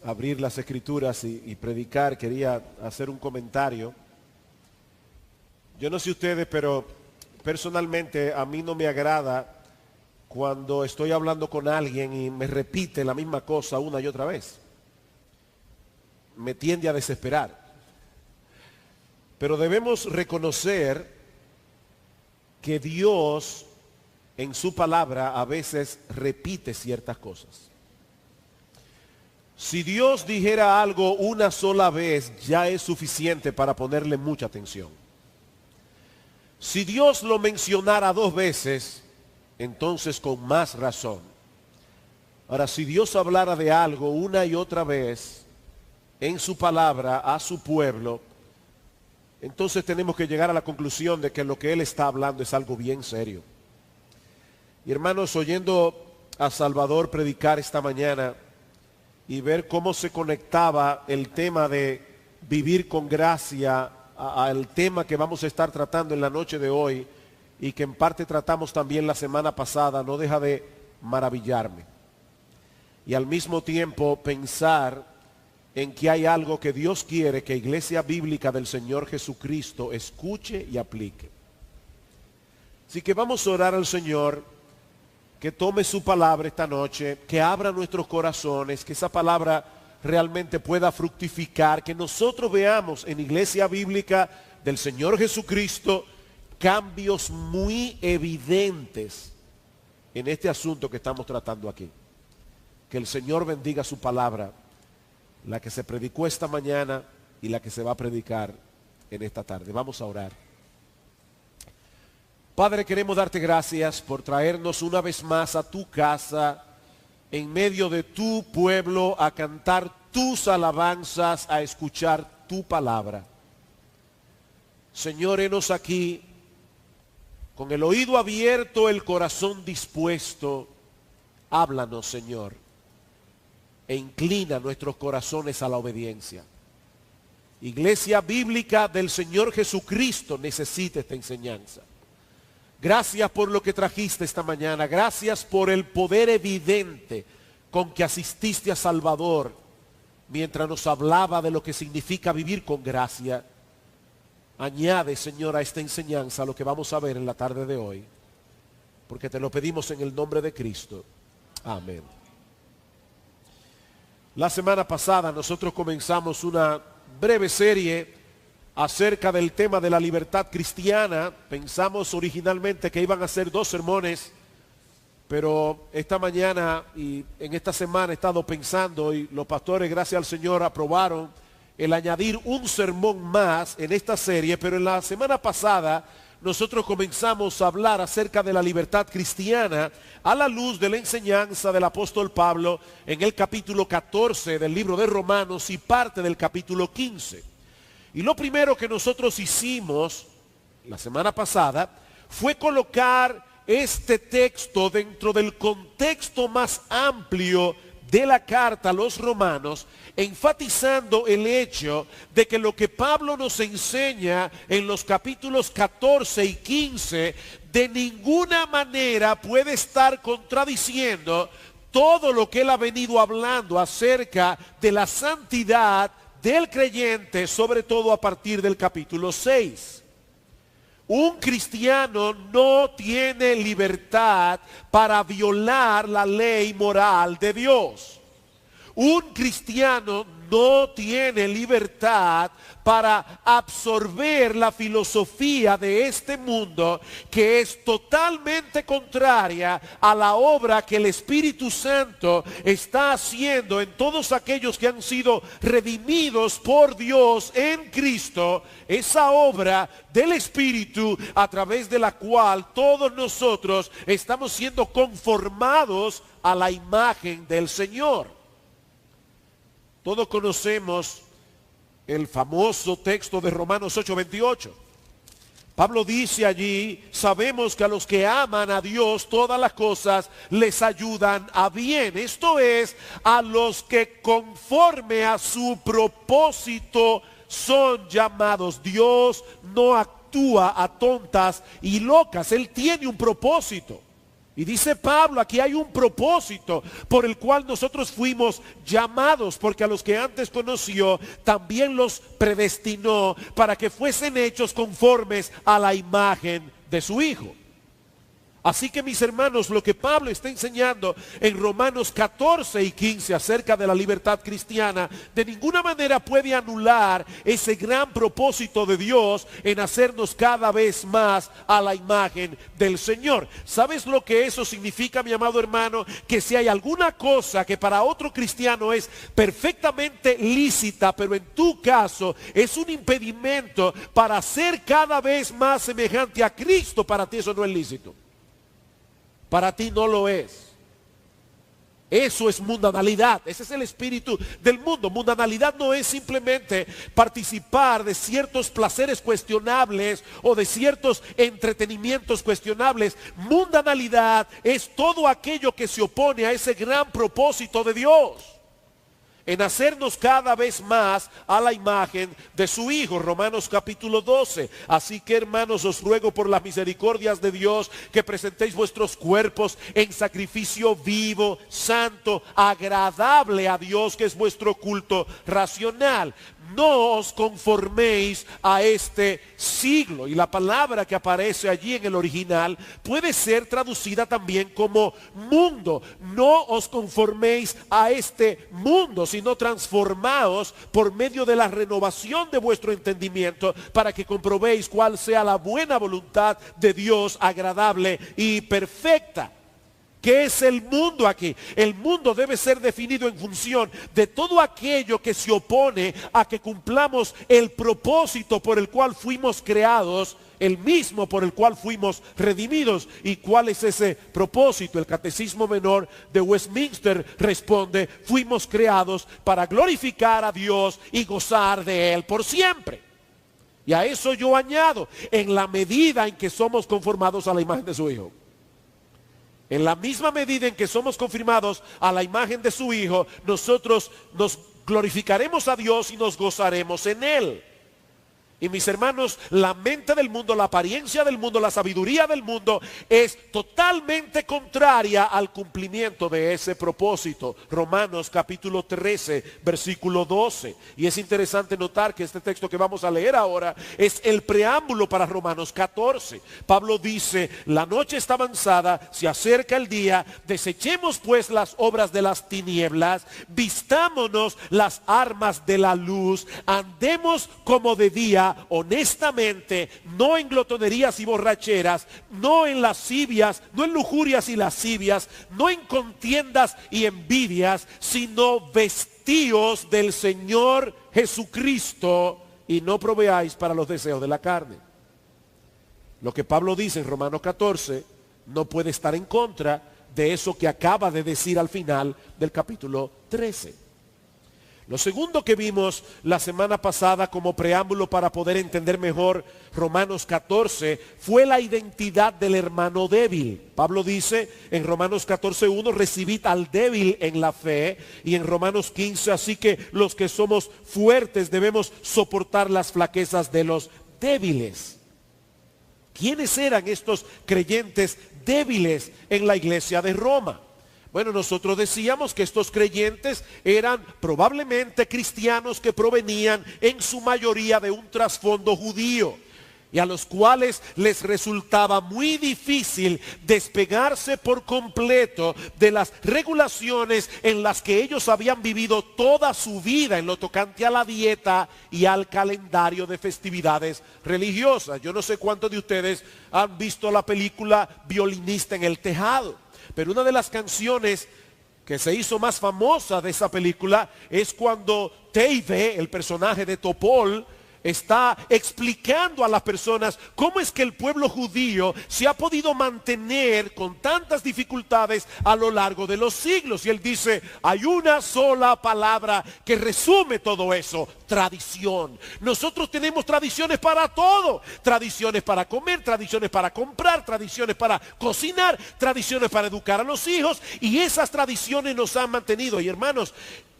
abrir las escrituras y predicar, quería hacer un comentario. Yo no sé ustedes, pero personalmente a mí no me agrada cuando estoy hablando con alguien y me repite la misma cosa una y otra vez. Me tiende a desesperar. Pero debemos reconocer que Dios en su palabra a veces repite ciertas cosas. Si Dios dijera algo una sola vez, ya es suficiente para ponerle mucha atención. Si Dios lo mencionara 2 veces, entonces con más razón. Ahora, si Dios hablara de algo una y otra vez en su palabra a su pueblo, entonces tenemos que llegar a la conclusión de que lo que Él está hablando es algo bien serio. Y hermanos, oyendo a Salvador predicar esta mañana y ver cómo se conectaba el tema de vivir con gracia al tema que vamos a estar tratando en la noche de hoy y que en parte tratamos también la semana pasada, no deja de maravillarme. Y al mismo tiempo pensar en que hay algo que Dios quiere que Iglesia Bíblica del Señor Jesucristo escuche y aplique. Así que vamos a orar al Señor que tome su palabra esta noche, que abra nuestros corazones, que esa palabra realmente pueda fructificar, que nosotros veamos en Iglesia Bíblica del Señor Jesucristo cambios muy evidentes en este asunto que estamos tratando aquí. Que el Señor bendiga su palabra, la que se predicó esta mañana y la que se va a predicar en esta tarde. Vamos a orar. Padre, queremos darte gracias por traernos una vez más a tu casa, en medio de tu pueblo, a cantar tus alabanzas, a escuchar tu palabra. Señor, henos aquí, con el oído abierto, el corazón dispuesto. Háblanos, Señor, e inclina nuestros corazones a la obediencia. Iglesia Bíblica del Señor Jesucristo necesita esta enseñanza. Gracias por lo que trajiste esta mañana. Gracias por el poder evidente con que asististe a Salvador mientras nos hablaba de lo que significa vivir con gracia. Añade, Señor, a esta enseñanza lo que vamos a ver en la tarde de hoy, porque te lo pedimos en el nombre de Cristo. Amén. La semana pasada nosotros comenzamos una breve serie acerca del tema de la libertad cristiana. Pensamos originalmente que iban a ser 2 sermones, pero esta mañana y en esta semana he estado pensando, y los pastores, gracias al Señor, aprobaron el añadir un sermón más en esta serie. Pero en la semana pasada nosotros comenzamos a hablar acerca de la libertad cristiana a la luz de la enseñanza del apóstol Pablo en el capítulo 14 del libro de Romanos y parte del capítulo 15. Y lo primero que nosotros hicimos la semana pasada fue colocar este texto dentro del contexto más amplio de la carta a los romanos, enfatizando el hecho de que lo que Pablo nos enseña en los capítulos 14 y 15 de ninguna manera puede estar contradiciendo todo lo que él ha venido hablando acerca de la santidad del creyente, sobre todo a partir del capítulo 6. Un cristiano no tiene libertad para violar la ley moral de Dios. Un cristiano no tiene libertad para absorber la filosofía de este mundo, que es totalmente contraria a la obra que el Espíritu Santo está haciendo en todos aquellos que han sido redimidos por Dios en Cristo. Esa obra del Espíritu a través de la cual todos nosotros estamos siendo conformados a la imagen del Señor. Todos conocemos el famoso texto de Romanos 8:28. Pablo dice allí: sabemos que a los que aman a Dios todas las cosas les ayudan a bien. Esto es, a los que conforme a su propósito son llamados. Dios no actúa a tontas y locas. Él tiene un propósito. Y dice Pablo, aquí hay un propósito por el cual nosotros fuimos llamados, porque a los que antes conoció también los predestinó para que fuesen hechos conformes a la imagen de su Hijo. Así que, mis hermanos, lo que Pablo está enseñando en Romanos 14 y 15 acerca de la libertad cristiana, de ninguna manera puede anular ese gran propósito de Dios en hacernos cada vez más a la imagen del Señor. ¿Sabes lo que eso significa, mi amado hermano? Que si hay alguna cosa que para otro cristiano es perfectamente lícita, pero en tu caso es un impedimento para ser cada vez más semejante a Cristo, para ti eso no es lícito. Para ti no lo es. Eso es mundanalidad. Ese es el espíritu del mundo. Mundanalidad no es simplemente participar de ciertos placeres cuestionables o de ciertos entretenimientos cuestionables. Mundanalidad es todo aquello que se opone a ese gran propósito de Dios, en hacernos cada vez más a la imagen de su Hijo. Romanos capítulo 12. Así que, hermanos, os ruego por las misericordias de Dios que presentéis vuestros cuerpos en sacrificio vivo, santo, agradable a Dios, que es vuestro culto racional. No os conforméis a este siglo. Y la palabra que aparece allí en el original puede ser traducida también como mundo. No os conforméis a este mundo, sino transformaos por medio de la renovación de vuestro entendimiento, para que comprobéis cuál sea la buena voluntad de Dios, agradable y perfecta. ¿Qué es el mundo aquí? El mundo debe ser definido en función de todo aquello que se opone a que cumplamos el propósito por el cual fuimos creados, el mismo por el cual fuimos redimidos. ¿Y cuál es ese propósito? El Catecismo Menor de Westminster responde: fuimos creados para glorificar a Dios y gozar de Él por siempre. Y a eso yo añado, en la medida en que somos conformados a la imagen de su Hijo. En la misma medida en que somos confirmados a la imagen de su Hijo, nosotros nos glorificaremos a Dios y nos gozaremos en Él. Y mis hermanos, la mente del mundo, la apariencia del mundo, la sabiduría del mundo es totalmente contraria al cumplimiento de ese propósito. Romanos capítulo 13, versículo 12. Y es interesante notar que este texto que vamos a leer ahora es el preámbulo para Romanos 14. Pablo dice: la noche está avanzada, se acerca el día, desechemos pues las obras de las tinieblas, vistámonos las armas de la luz, andemos como de día, honestamente, no en glotonerías y borracheras, no en lascivias, no en lujurias y lascivias, no en contiendas y envidias, sino vestíos del Señor Jesucristo y no proveáis para los deseos de la carne. Lo que Pablo dice en Romanos 14 no puede estar en contra de eso que acaba de decir al final del capítulo 13. Lo segundo que vimos la semana pasada como preámbulo para poder entender mejor Romanos 14 fue la identidad del hermano débil. Pablo dice en Romanos 14:1: recibid al débil en la fe. Y en Romanos 15: así que los que somos fuertes debemos soportar las flaquezas de los débiles. ¿Quiénes eran estos creyentes débiles en la iglesia de Roma? Bueno, nosotros decíamos que estos creyentes eran probablemente cristianos que provenían en su mayoría de un trasfondo judío, y a los cuales les resultaba muy difícil despegarse por completo de las regulaciones en las que ellos habían vivido toda su vida en lo tocante a la dieta y al calendario de festividades religiosas. Yo no sé cuántos de ustedes han visto la película Violinista en el Tejado, pero una de las canciones que se hizo más famosa de esa película es cuando Teive, el personaje de Topol, está explicando a las personas cómo es que el pueblo judío se ha podido mantener con tantas dificultades a lo largo de los siglos. Y él dice: hay una sola palabra que resume todo eso: tradición. Nosotros tenemos tradiciones para todo: tradiciones para comer, tradiciones para comprar, tradiciones para cocinar, tradiciones para educar a los hijos, y esas tradiciones nos han mantenido. Y hermanos,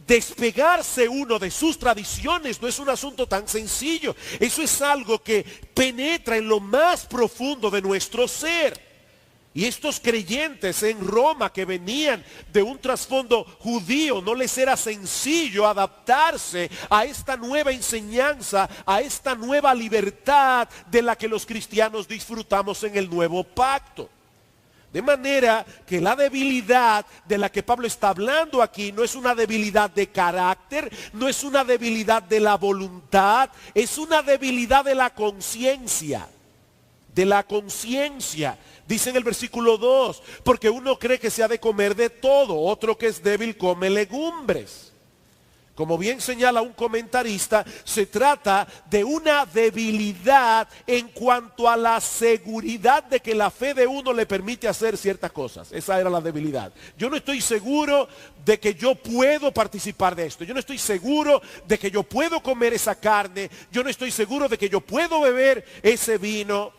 despegarse uno de sus tradiciones no es un asunto tan sencillo. Eso es algo que penetra en lo más profundo de nuestro ser. Y estos creyentes en Roma que venían de un trasfondo judío, no les era sencillo adaptarse a esta nueva enseñanza, a esta nueva libertad de la que los cristianos disfrutamos en el nuevo pacto. De manera que la debilidad de la que Pablo está hablando aquí no es una debilidad de carácter, no es una debilidad de la voluntad, es una debilidad de la conciencia. De la conciencia. Dice en el versículo 2, porque uno cree que se ha de comer de todo, otro que es débil come legumbres. Como bien señala un comentarista, se trata de una debilidad en cuanto a la seguridad de que la fe de uno le permite hacer ciertas cosas. Esa era la debilidad. Yo no estoy seguro de que yo puedo participar de esto. Yo no estoy seguro de que yo puedo comer esa carne. Yo no estoy seguro de que yo puedo beber ese vino.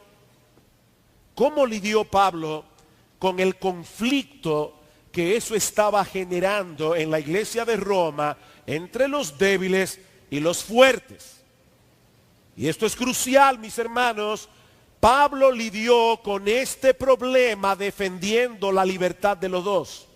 ¿Cómo lidió Pablo con el conflicto que eso estaba generando en la iglesia de Roma entre los débiles y los fuertes? Y esto es crucial, mis hermanos. Pablo lidió con este problema defendiendo la libertad de los dos.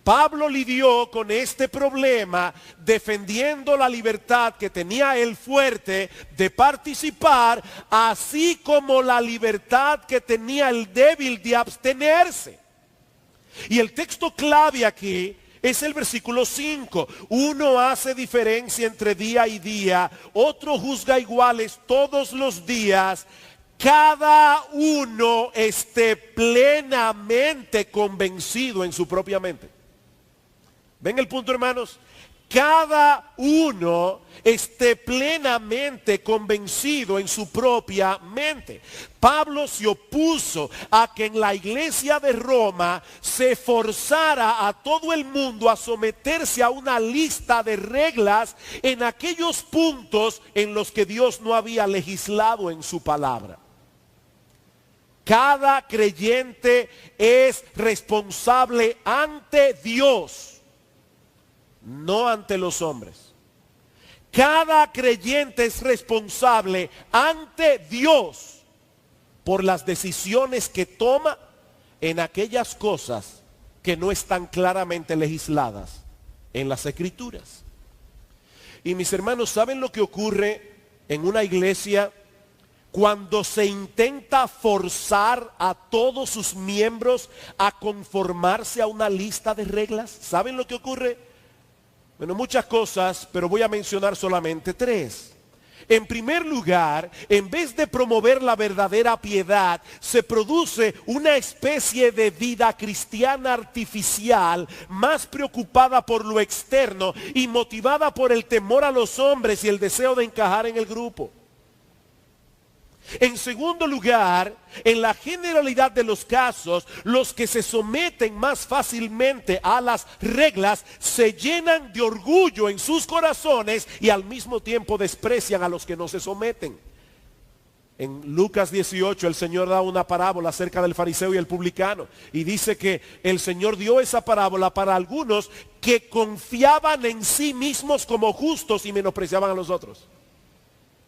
Pablo lidió con este problema defendiendo la libertad que tenía el fuerte de participar, así como la libertad que tenía el débil de abstenerse. Y el texto clave aquí es el versículo 5. Uno hace diferencia entre día y día, otro juzga iguales todos los días. Cada uno esté plenamente convencido en su propia mente. ¿Ven el punto, hermanos? Cada uno esté plenamente convencido en su propia mente. Pablo se opuso a que en la iglesia de Roma se forzara a todo el mundo a someterse a una lista de reglas en aquellos puntos en los que Dios no había legislado en su palabra. Cada creyente es responsable ante Dios, no ante los hombres. Cada creyente es responsable ante Dios por las decisiones que toma en aquellas cosas que no están claramente legisladas en las Escrituras. Y mis hermanos, ¿saben lo que ocurre en una iglesia cuando se intenta forzar a todos sus miembros a conformarse a una lista de reglas? ¿Saben lo que ocurre? Bueno, muchas cosas, pero voy a mencionar solamente 3. En primer lugar, en vez de promover la verdadera piedad, se produce una especie de vida cristiana artificial, más preocupada por lo externo y motivada por el temor a los hombres y el deseo de encajar en el grupo. En segundo lugar, en la generalidad de los casos, los que se someten más fácilmente a las reglas se llenan de orgullo en sus corazones y al mismo tiempo desprecian a los que no se someten. En Lucas 18 el Señor da una parábola acerca del fariseo y el publicano y dice que el Señor dio esa parábola para algunos que confiaban en sí mismos como justos y menospreciaban a los otros.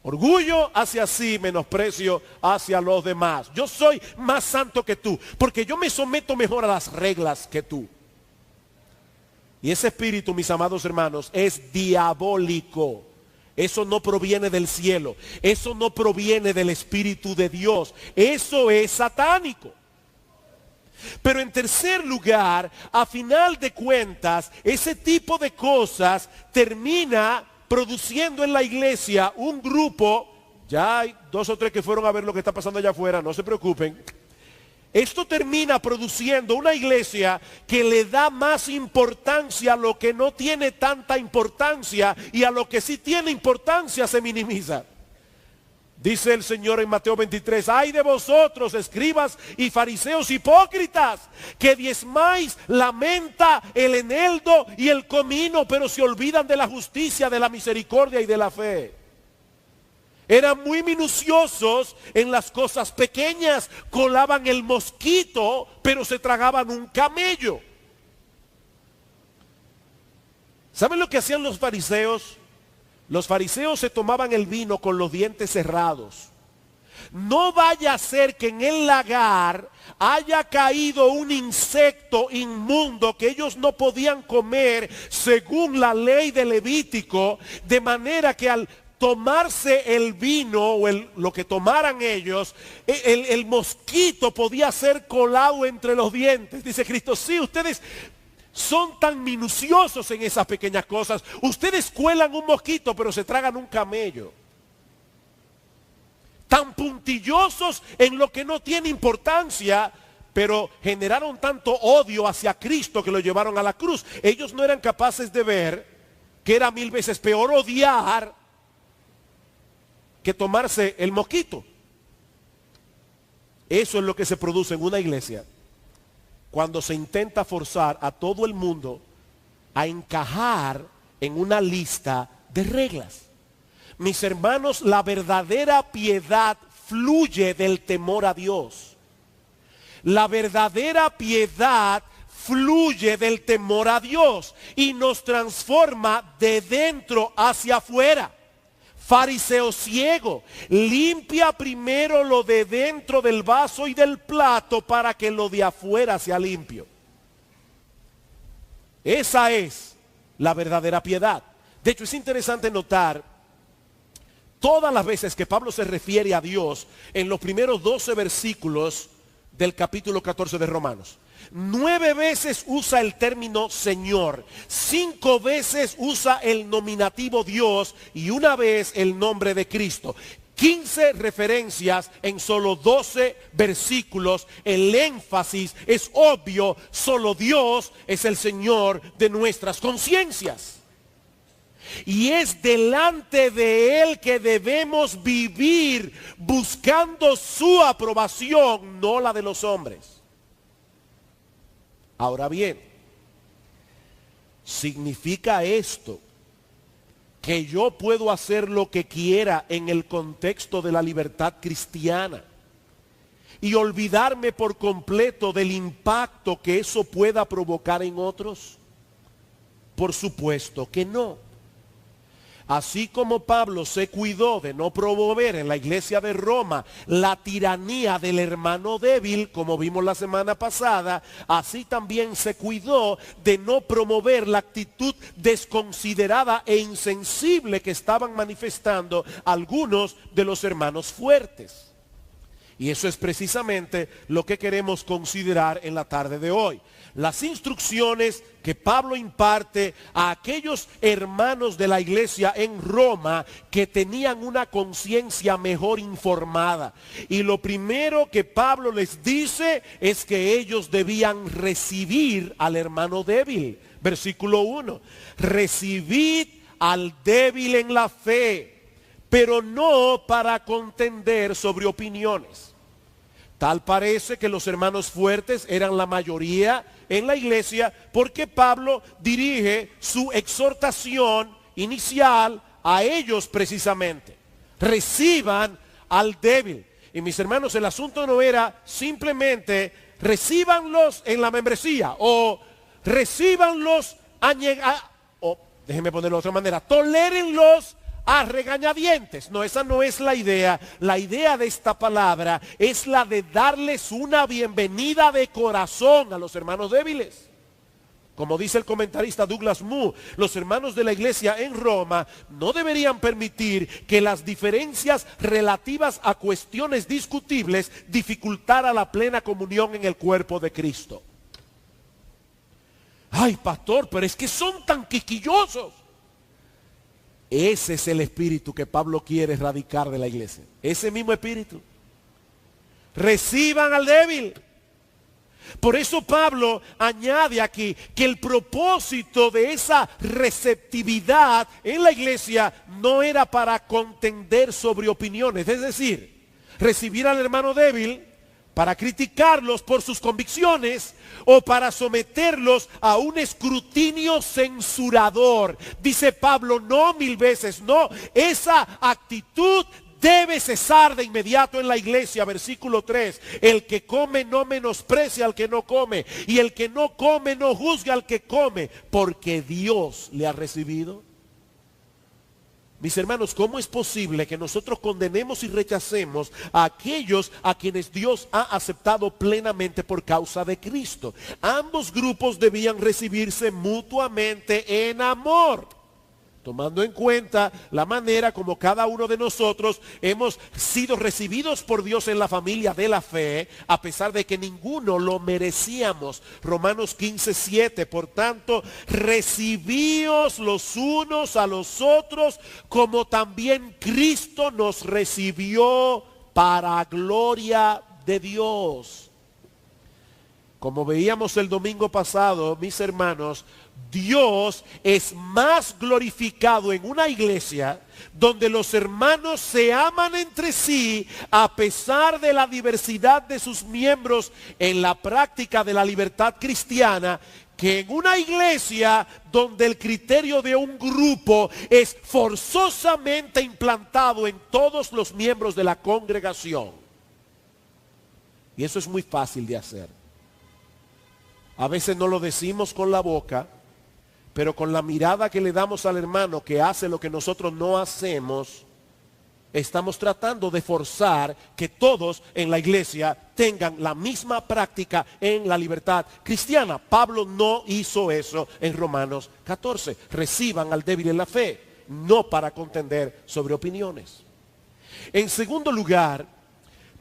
Orgullo hacia sí, menosprecio hacia los demás. Yo soy más santo que tú, porque yo me someto mejor a las reglas que tú. Y ese espíritu, mis amados hermanos, es diabólico. Eso no proviene del cielo. Eso no proviene del Espíritu de Dios. Eso es satánico. Pero en tercer lugar, a final de cuentas, ese tipo de cosas termina produciendo en la iglesia un grupo. Ya hay 2 o 3 que fueron a ver lo que está pasando allá afuera, no se preocupen. Esto termina produciendo una iglesia que le da más importancia a lo que no tiene tanta importancia y a lo que sí tiene importancia se minimiza. Dice el Señor en Mateo 23, ay de vosotros, escribas y fariseos hipócritas, que diezmáis la menta, el eneldo y el comino, pero se olvidan de la justicia, de la misericordia y de la fe. Eran muy minuciosos en las cosas pequeñas, colaban el mosquito, pero se tragaban un camello. ¿Saben lo que hacían los fariseos? Los fariseos se tomaban el vino con los dientes cerrados. No vaya a ser que en el lagar haya caído un insecto inmundo que ellos no podían comer según la ley de Levítico, de manera que al tomarse el vino o lo que tomaran ellos, el mosquito podía ser colado entre los dientes. Dice Cristo, sí, ustedes son tan minuciosos en esas pequeñas cosas. Ustedes cuelan un mosquito, pero se tragan un camello. Tan puntillosos en lo que no tiene importancia, pero generaron tanto odio hacia Cristo que lo llevaron a la cruz. Ellos no eran capaces de ver que era 1000 veces peor odiar que tomarse el mosquito. Eso es lo que se produce en una iglesia cuando se intenta forzar a todo el mundo a encajar en una lista de reglas. Mis hermanos, la verdadera piedad fluye del temor a Dios. La verdadera piedad fluye del temor a Dios y nos transforma de dentro hacia afuera. Fariseo ciego, limpia primero lo de dentro del vaso y del plato para que lo de afuera sea limpio. Esa es la verdadera piedad. De hecho, es interesante notar todas las veces que Pablo se refiere a Dios en los primeros 12 versículos del capítulo 14 de Romanos. 9 veces usa el término Señor, 5 veces usa el nominativo Dios y una vez el nombre de Cristo. 15 referencias en solo 12 versículos. El énfasis es obvio, solo Dios es el Señor de nuestras conciencias. Y es delante de Él que debemos vivir buscando su aprobación, no la de los hombres. Ahora bien, ¿significa esto que yo puedo hacer lo que quiera en el contexto de la libertad cristiana y olvidarme por completo del impacto que eso pueda provocar en otros? Por supuesto que no. Así como Pablo se cuidó de no promover en la iglesia de Roma la tiranía del hermano débil, como vimos la semana pasada, así también se cuidó de no promover la actitud desconsiderada e insensible que estaban manifestando algunos de los hermanos fuertes. Y eso es precisamente lo que queremos considerar en la tarde de hoy. Las instrucciones que Pablo imparte a aquellos hermanos de la iglesia en Roma que tenían una conciencia mejor informada. Y lo primero que Pablo les dice es que ellos debían recibir al hermano débil. Versículo 1. Recibid al débil en la fe, pero no para contender sobre opiniones. Tal parece que los hermanos fuertes eran la mayoría en la iglesia, porque Pablo dirige su exhortación inicial a ellos precisamente. Reciban al débil. Y mis hermanos, el asunto no era simplemente recíbanlos en la membresía o recíbanlos o déjenme ponerlo de otra manera, tolérenlos a regañadientes. No, esa no es la idea. La idea de esta palabra es la de darles una bienvenida de corazón a los hermanos débiles. Como dice el comentarista Douglas Moo, los hermanos de la iglesia en Roma no deberían permitir que las diferencias relativas a cuestiones discutibles dificultara la plena comunión en el cuerpo de Cristo. Ay, pastor, pero es que son tan quisquillosos. Ese es el espíritu que Pablo quiere erradicar de la iglesia. Ese mismo espíritu. Reciban al débil. Por eso Pablo añade aquí que el propósito de esa receptividad en la iglesia no era para contender sobre opiniones. Es decir, recibir al hermano débil para criticarlos por sus convicciones o para someterlos a un escrutinio censurador. Dice Pablo, no 1000 veces, no. Esa actitud debe cesar de inmediato en la iglesia. Versículo 3, el que come no menosprecia al que no come, y el que no come no juzgue al que come, porque Dios le ha recibido. Mis hermanos, ¿cómo es posible que nosotros condenemos y rechacemos a aquellos a quienes Dios ha aceptado plenamente por causa de Cristo? Ambos grupos debían recibirse mutuamente en amor, tomando en cuenta la manera como cada uno de nosotros hemos sido recibidos por Dios en la familia de la fe, a pesar de que ninguno lo merecíamos. Romanos 15:7, por tanto, recibíos los unos a los otros, como también Cristo nos recibió para gloria de Dios. Como veíamos el domingo pasado, mis hermanos, Dios es más glorificado en una iglesia donde los hermanos se aman entre sí a pesar de la diversidad de sus miembros en la práctica de la libertad cristiana, que en una iglesia donde el criterio de un grupo es forzosamente implantado en todos los miembros de la congregación. Y eso es muy fácil de hacer. A veces no lo decimos con la boca, pero con la mirada que le damos al hermano que hace lo que nosotros no hacemos, estamos tratando de forzar que todos en la iglesia tengan la misma práctica en la libertad cristiana. Pablo no hizo eso en Romanos 14. Reciban al débil en la fe, no para contender sobre opiniones. En segundo lugar,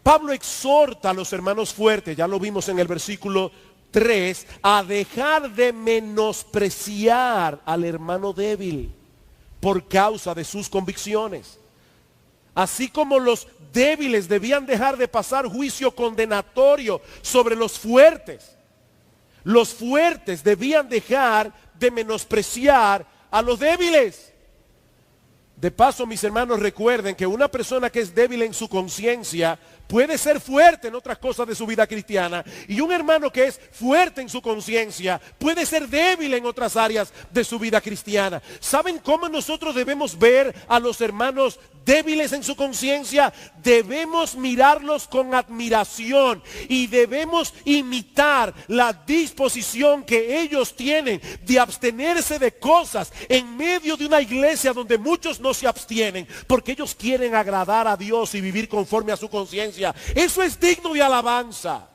Pablo exhorta a los hermanos fuertes, ya lo vimos en el versículo 3, a dejar de menospreciar al hermano débil por causa de sus convicciones. Así como los débiles debían dejar de pasar juicio condenatorio sobre los fuertes debían dejar de menospreciar a los débiles. De paso, mis hermanos, recuerden que una persona que es débil en su conciencia puede ser fuerte en otras cosas de su vida cristiana, y un hermano que es fuerte en su conciencia puede ser débil en otras áreas de su vida cristiana. ¿Saben cómo nosotros debemos ver a los hermanos débiles en su conciencia? Debemos mirarlos con admiración y debemos imitar la disposición que ellos tienen de abstenerse de cosas en medio de una iglesia donde muchos no se abstienen porque ellos quieren agradar a Dios y vivir conforme a su conciencia. Eso es digno de alabanza.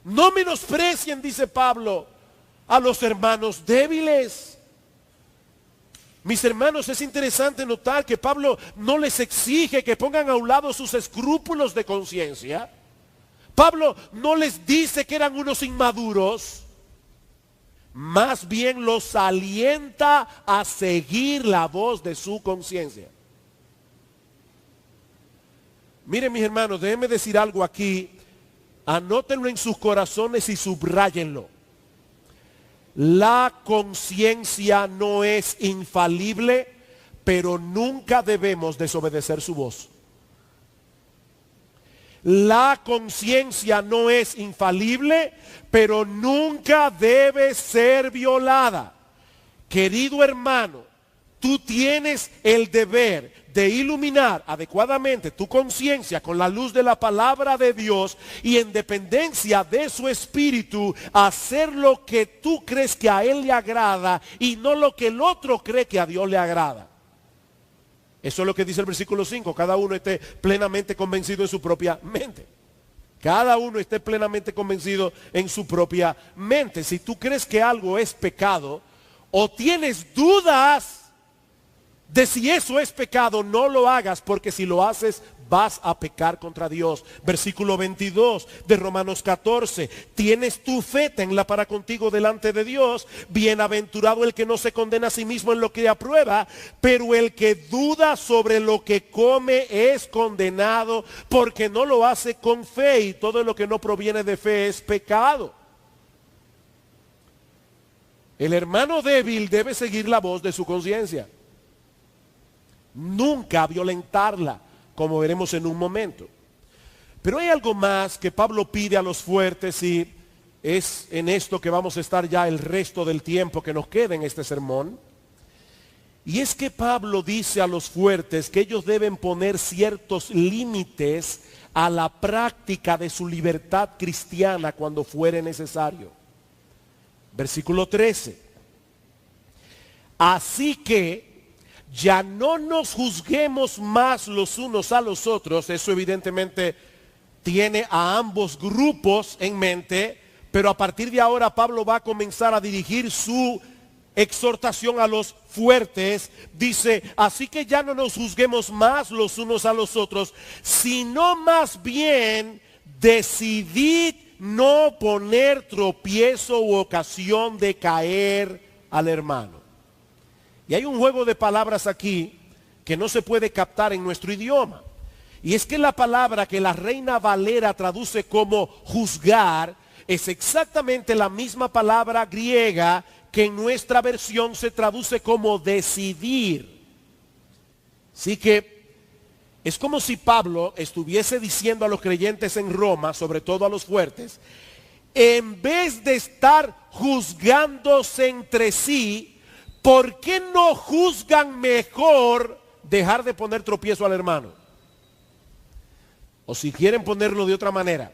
No menosprecien, dice Pablo, a los hermanos débiles. Mis hermanos, es interesante notar que Pablo no les exige que pongan a un lado sus escrúpulos de conciencia. Pablo no les dice que eran unos inmaduros. Más bien los alienta a seguir la voz de su conciencia. Miren, mis hermanos, déjenme decir algo aquí. Anótenlo en sus corazones y subráyenlo. La conciencia no es infalible, pero nunca debemos desobedecer su voz. La conciencia no es infalible, pero nunca debe ser violada. Querido hermano, tú tienes el deber de iluminar adecuadamente tu conciencia con la luz de la palabra de Dios y en dependencia de su espíritu hacer lo que tú crees que a Él le agrada y no lo que el otro cree que a Dios le agrada. Eso es lo que dice el versículo 5. Cada uno esté plenamente convencido en su propia mente. Cada uno esté plenamente convencido en su propia mente. Si tú crees que algo es pecado o tienes dudas de si eso es pecado, no lo hagas, porque si lo haces vas a pecar contra Dios. Versículo 22 de Romanos 14. Tienes tu fe, tenla para contigo delante de Dios. Bienaventurado el que no se condena a sí mismo en lo que aprueba, pero el que duda sobre lo que come es condenado, porque no lo hace con fe, y todo lo que no proviene de fe es pecado. El hermano débil debe seguir la voz de su conciencia. Nunca violentarla, como veremos en un momento. Pero hay algo más que Pablo pide a los fuertes, y es en esto que vamos a estar ya el resto del tiempo que nos queda en este sermón. Y es que Pablo dice a los fuertes que ellos deben poner ciertos límites a la práctica de su libertad cristiana cuando fuere necesario. Versículo 13. Así que ya no nos juzguemos más los unos a los otros. Eso evidentemente tiene a ambos grupos en mente, pero a partir de ahora Pablo va a comenzar a dirigir su exhortación a los fuertes. Dice, así que ya no nos juzguemos más los unos a los otros, sino más bien decidid no poner tropiezo u ocasión de caer al hermano. Y hay un juego de palabras aquí que no se puede captar en nuestro idioma. Y es que la palabra que la Reina Valera traduce como juzgar es exactamente la misma palabra griega que en nuestra versión se traduce como decidir. Así que es como si Pablo estuviese diciendo a los creyentes en Roma, sobre todo a los fuertes, en vez de estar juzgándose entre sí, ¿por qué no juzgan mejor dejar de poner tropiezo al hermano? O si quieren ponerlo de otra manera,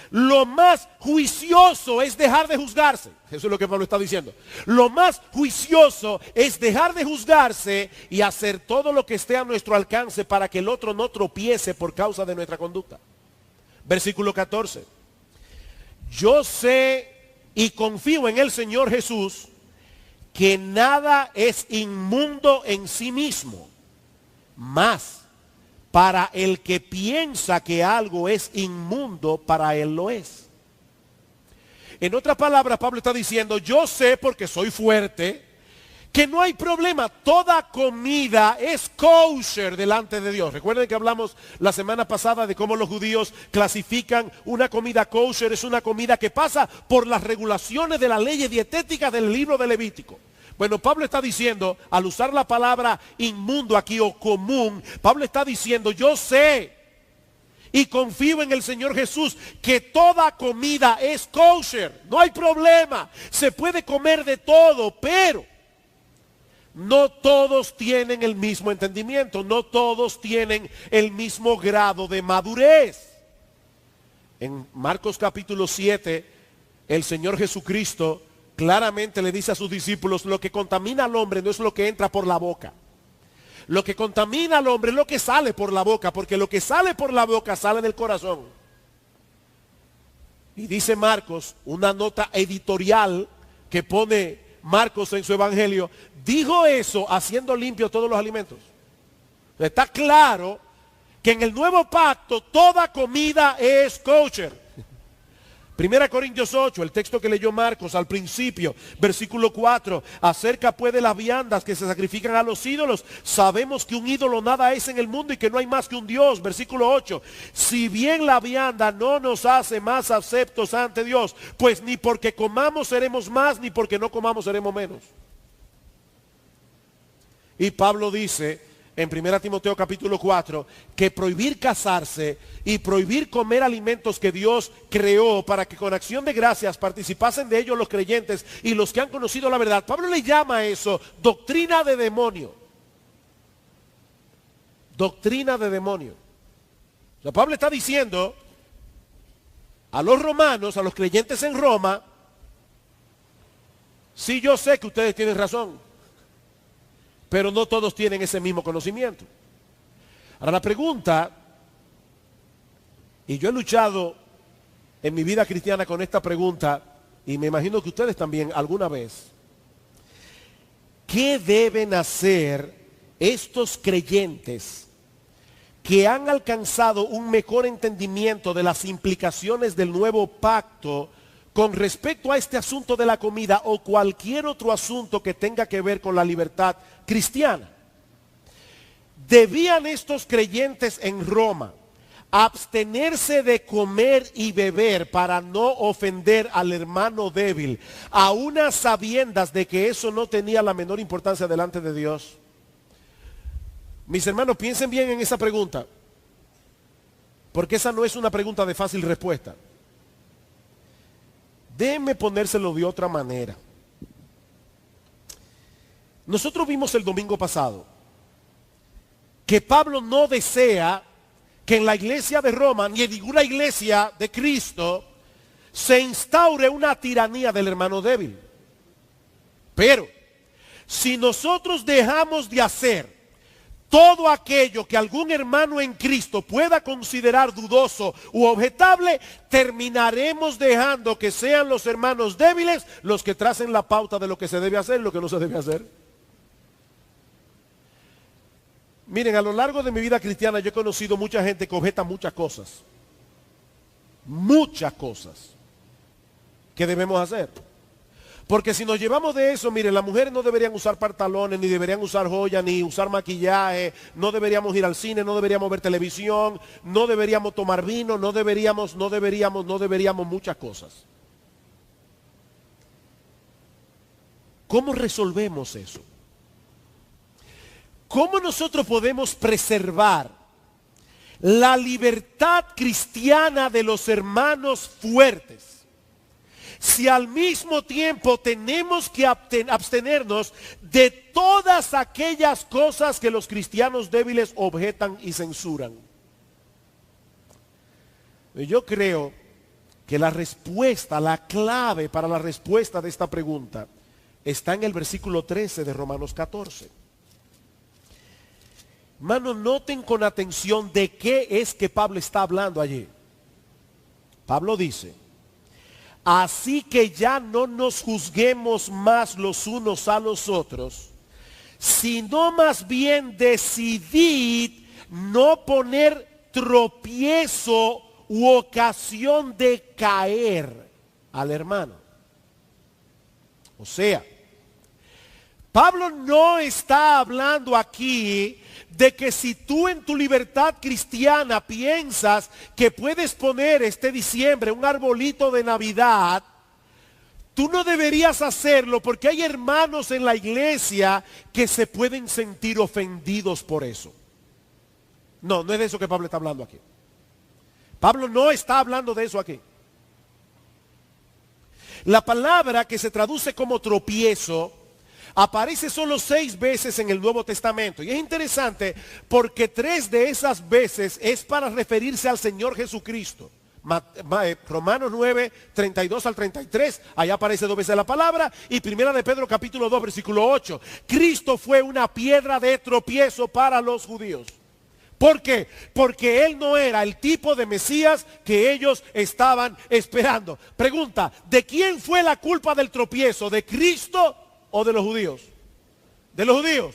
lo más juicioso es dejar de juzgarse. Eso es lo que Pablo está diciendo. Lo más juicioso es dejar de juzgarse y hacer todo lo que esté a nuestro alcance para que el otro no tropiece por causa de nuestra conducta. Versículo 14. Yo sé y confío en el Señor Jesús que nada es inmundo en sí mismo, mas para el que piensa que algo es inmundo, para él lo es. En otras palabras, Pablo está diciendo, yo sé porque soy fuerte, que no hay problema, toda comida es kosher delante de Dios. Recuerden que hablamos la semana pasada de cómo los judíos clasifican una comida kosher, es una comida que pasa por las regulaciones de las leyes dietéticas del libro de Levítico. Bueno, Pablo está diciendo, al usar la palabra inmundo aquí o común, Pablo está diciendo, yo sé y confío en el Señor Jesús que toda comida es kosher, no hay problema, se puede comer de todo, pero no todos tienen el mismo entendimiento, no todos tienen el mismo grado de madurez. En Marcos capítulo 7, el Señor Jesucristo claramente le dice a sus discípulos, lo que contamina al hombre no es lo que entra por la boca. Lo que contamina al hombre es lo que sale por la boca, porque lo que sale por la boca sale del corazón. Y dice Marcos, una nota editorial que pone Marcos en su evangelio, dijo eso haciendo limpio todos los alimentos. Está claro que en el nuevo pacto toda comida es kosher. 1 Corintios 8, el texto que leyó Marcos al principio, versículo 4, acerca pues de las viandas que se sacrifican a los ídolos, sabemos que un ídolo nada es en el mundo y que no hay más que un Dios. Versículo 8, si bien la vianda no nos hace más aceptos ante Dios, pues ni porque comamos seremos más, ni porque no comamos seremos menos. Y Pablo dice en 1 Timoteo capítulo 4, que prohibir casarse y prohibir comer alimentos que Dios creó para que con acción de gracias participasen de ellos los creyentes y los que han conocido la verdad. Pablo le llama a eso doctrina de demonio. Doctrina de demonio. O sea, Pablo está diciendo a los romanos, a los creyentes en Roma, sí, yo sé que ustedes tienen razón, pero no todos tienen ese mismo conocimiento. Ahora la pregunta, y yo he luchado en mi vida cristiana con esta pregunta, y me imagino que ustedes también alguna vez, ¿qué deben hacer estos creyentes que han alcanzado un mejor entendimiento de las implicaciones del nuevo pacto con respecto a este asunto de la comida o cualquier otro asunto que tenga que ver con la libertad cristiana? ¿Debían estos creyentes en Roma abstenerse de comer y beber para no ofender al hermano débil, a unas sabiendas de que eso no tenía la menor importancia delante de Dios? Mis hermanos, piensen bien en esa pregunta, porque esa no es una pregunta de fácil respuesta. Déjenme ponérselo de otra manera. Nosotros vimos el domingo pasado que Pablo no desea que en la iglesia de Roma, ni en ninguna iglesia de Cristo, se instaure una tiranía del hermano débil. Pero Si nosotros dejamos de hacer todo aquello que algún hermano en Cristo pueda considerar dudoso u objetable, terminaremos dejando que sean los hermanos débiles los que tracen la pauta de lo que se debe hacer y lo que no se debe hacer. Miren, a lo largo de mi vida cristiana yo he conocido mucha gente que objeta muchas cosas que debemos hacer. Porque si nos llevamos de eso, miren, las mujeres no deberían usar pantalones, ni deberían usar joyas, ni usar maquillaje, no deberíamos ir al cine, no deberíamos ver televisión, no deberíamos tomar vino, no deberíamos muchas cosas. ¿Cómo resolvemos eso? ¿Cómo nosotros podemos preservar la libertad cristiana de los hermanos fuertes si al mismo tiempo tenemos que abstenernos de todas aquellas cosas que los cristianos débiles objetan y censuran? Yo creo que la respuesta, la clave para la respuesta de esta pregunta está en el versículo 13 de Romanos 14. Hermanos, noten con atención de qué es que Pablo está hablando allí. Pablo dice: así que ya no nos juzguemos más los unos a los otros, sino más bien decidid no poner tropiezo u ocasión de caer al hermano. O sea, Pablo no está hablando aquí de que si tú en tu libertad cristiana piensas que puedes poner este diciembre un arbolito de Navidad, tú no deberías hacerlo porque hay hermanos en la iglesia que se pueden sentir ofendidos por eso. No, no es de eso que Pablo está hablando aquí. Pablo no está hablando de eso aquí. La palabra que se traduce como tropiezo aparece solo 6 veces en el Nuevo Testamento. Y es interesante porque 3 de esas veces es para referirse al Señor Jesucristo. Romanos 9, 32 al 33, allá aparece 2 veces la palabra. Y Primera de Pedro capítulo 2, versículo 8. Cristo fue una piedra de tropiezo para los judíos. ¿Por qué? Porque Él no era el tipo de Mesías que ellos estaban esperando. Pregunta: ¿de quién fue la culpa del tropiezo? ¿De Cristo o de los judíos? De los judíos.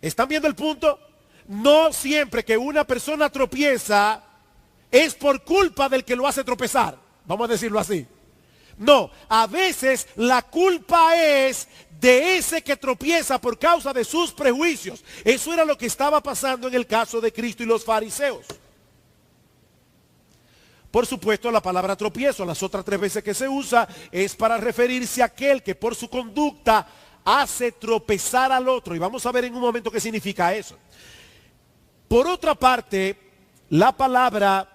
¿Están viendo el punto? No siempre que una persona tropieza es por culpa del que lo hace tropezar. Vamos a decirlo así. No, a veces la culpa es de ese que tropieza por causa de sus prejuicios. Eso era lo que estaba pasando en el caso de Cristo y los fariseos. Por supuesto, la palabra tropiezo, las otras 3 veces que se usa, es para referirse a aquel que por su conducta hace tropezar al otro. Y vamos a ver en un momento qué significa eso. Por otra parte, la palabra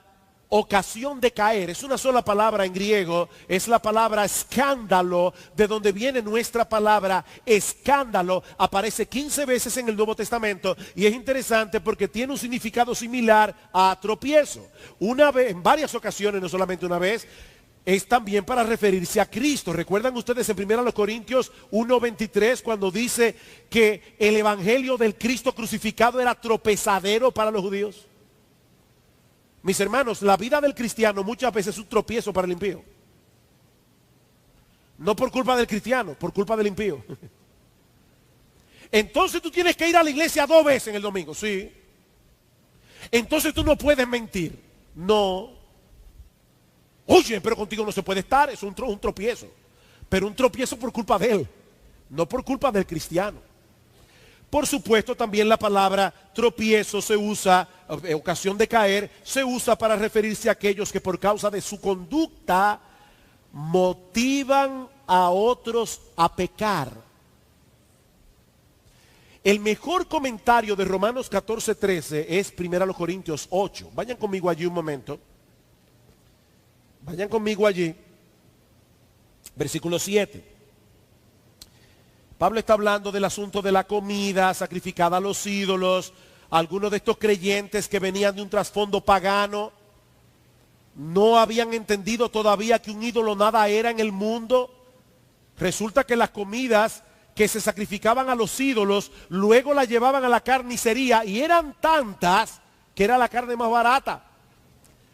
ocasión de caer es una sola palabra en griego, es la palabra escándalo, de donde viene nuestra palabra escándalo. Aparece 15 veces en el Nuevo Testamento y es interesante porque tiene un significado similar a tropiezo. Una vez, en varias ocasiones, no solamente una vez, es también para referirse a Cristo. ¿Recuerdan ustedes en 1 Corintios 1:23 cuando dice que el evangelio del Cristo crucificado era tropezadero para los judíos? Mis hermanos, la vida del cristiano muchas veces es un tropiezo para el impío. No por culpa del cristiano, por culpa del impío. Entonces tú tienes que ir a la iglesia 2 veces en el domingo, sí. Entonces tú no puedes mentir, no. Oye, pero contigo no se puede estar, es un tropiezo. Pero un tropiezo por culpa de él, no por culpa del cristiano. Por supuesto, también la palabra tropiezo se usa, ocasión de caer, se usa para referirse a aquellos que por causa de su conducta motivan a otros a pecar. El mejor comentario de Romanos 14:13 es 1 Corintios 8. Vayan conmigo allí un momento. Vayan conmigo allí. Versículo 7. Pablo está hablando del asunto de la comida sacrificada a los ídolos. Algunos de estos creyentes que venían de un trasfondo pagano no habían entendido todavía que un ídolo nada era en el mundo. Resulta que las comidas que se sacrificaban a los ídolos, luego las llevaban a la carnicería y eran tantas que era la carne más barata.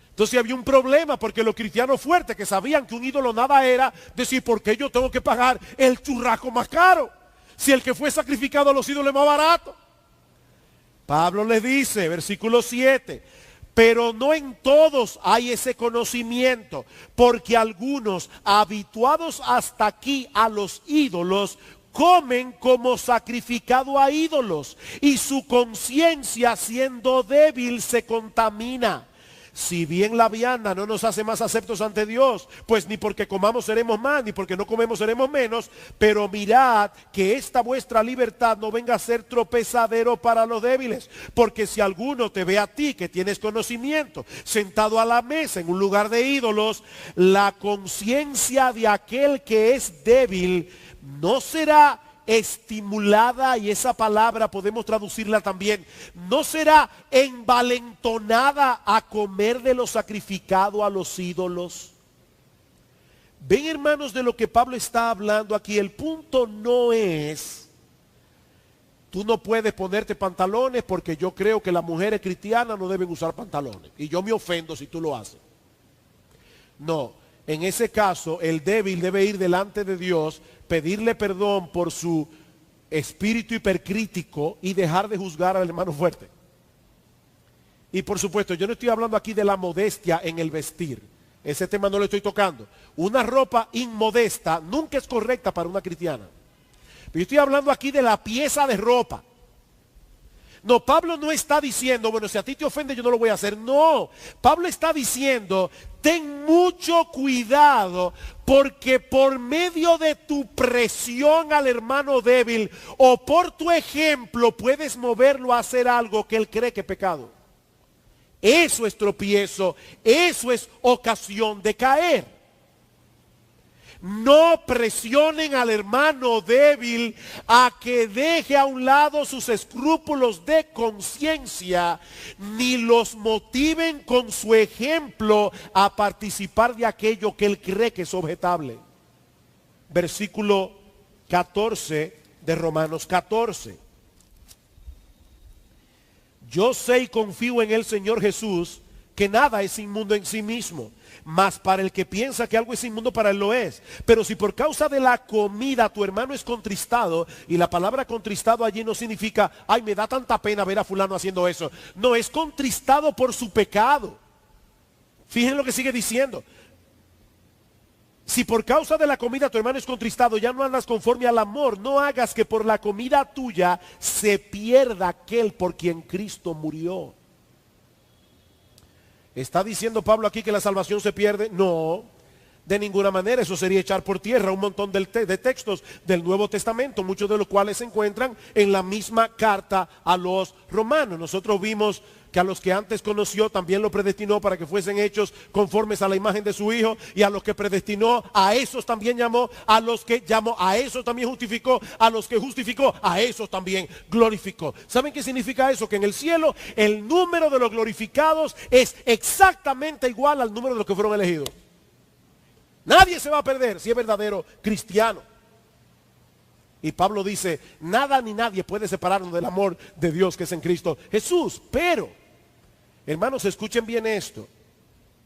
Entonces había un problema porque los cristianos fuertes que sabían que un ídolo nada era, decir, ¿por qué yo tengo que pagar el churrasco más caro? Si el que fue sacrificado a los ídolos es más barato. Pablo les dice, versículo 7, pero no en todos hay ese conocimiento, porque algunos, habituados hasta aquí a los ídolos, comen como sacrificado a ídolos, y su conciencia, siendo débil, se contamina. Si bien la vianda no nos hace más aceptos ante Dios, pues ni porque comamos seremos más, ni porque no comemos seremos menos, pero mirad que esta vuestra libertad no venga a ser tropezadero para los débiles, porque si alguno te ve a ti que tienes conocimiento, sentado a la mesa en un lugar de ídolos, la conciencia de aquel que es débil no será estimulada, y esa palabra podemos traducirla también, no será envalentonada a comer de lo sacrificado a los ídolos. Ven, hermanos, de lo que Pablo está hablando aquí. El punto no es, tú no puedes ponerte pantalones porque yo creo que las mujeres cristianas no deben usar pantalones, y yo me ofendo si tú lo haces. No, en ese caso el débil debe ir delante de Dios, pedirle perdón por su espíritu hipercrítico y dejar de juzgar al hermano fuerte. Y por supuesto, yo no estoy hablando aquí de la modestia en el vestir. Ese tema no lo estoy tocando. Una ropa inmodesta nunca es correcta para una cristiana. Pero yo estoy hablando aquí de la pieza de ropa. No, Pablo no está diciendo, bueno, si a ti te ofende yo no lo voy a hacer. No, Pablo está diciendo, ten mucho cuidado, porque por medio de tu presión al hermano débil o por tu ejemplo puedes moverlo a hacer algo que él cree que es pecado. Eso es tropiezo, eso es ocasión de caer. No presionen al hermano débil a que deje a un lado sus escrúpulos de conciencia, ni los motiven con su ejemplo a participar de aquello que él cree que es objetable. Versículo 14 de Romanos 14. Yo sé y confío en el Señor Jesús que nada es inmundo en sí mismo, mas para el que piensa que algo es inmundo, para él lo es. Pero si por causa de la comida tu hermano es contristado, y la palabra contristado allí no significa, ay, me da tanta pena ver a fulano haciendo eso. No, es contristado por su pecado. Fíjense lo que sigue diciendo. Si por causa de la comida tu hermano es contristado, ya no andas conforme al amor. No hagas que por la comida tuya se pierda aquel por quien Cristo murió. ¿Está diciendo Pablo aquí que la salvación se pierde? No, de ninguna manera. Eso sería echar por tierra un montón de textos del Nuevo Testamento, muchos de los cuales se encuentran en la misma carta a los romanos. Nosotros vimos que a los que antes conoció también lo predestinó para que fuesen hechos conformes a la imagen de su Hijo, y a los que predestinó, a esos también llamó, a los que llamó, a esos también justificó, a los que justificó, a esos también glorificó. ¿Saben qué significa eso? Que en el cielo el número de los glorificados es exactamente igual al número de los que fueron elegidos. Nadie se va a perder si es verdadero cristiano. Y Pablo dice, nada ni nadie puede separarnos del amor de Dios que es en Cristo Jesús. Pero, hermanos, escuchen bien esto.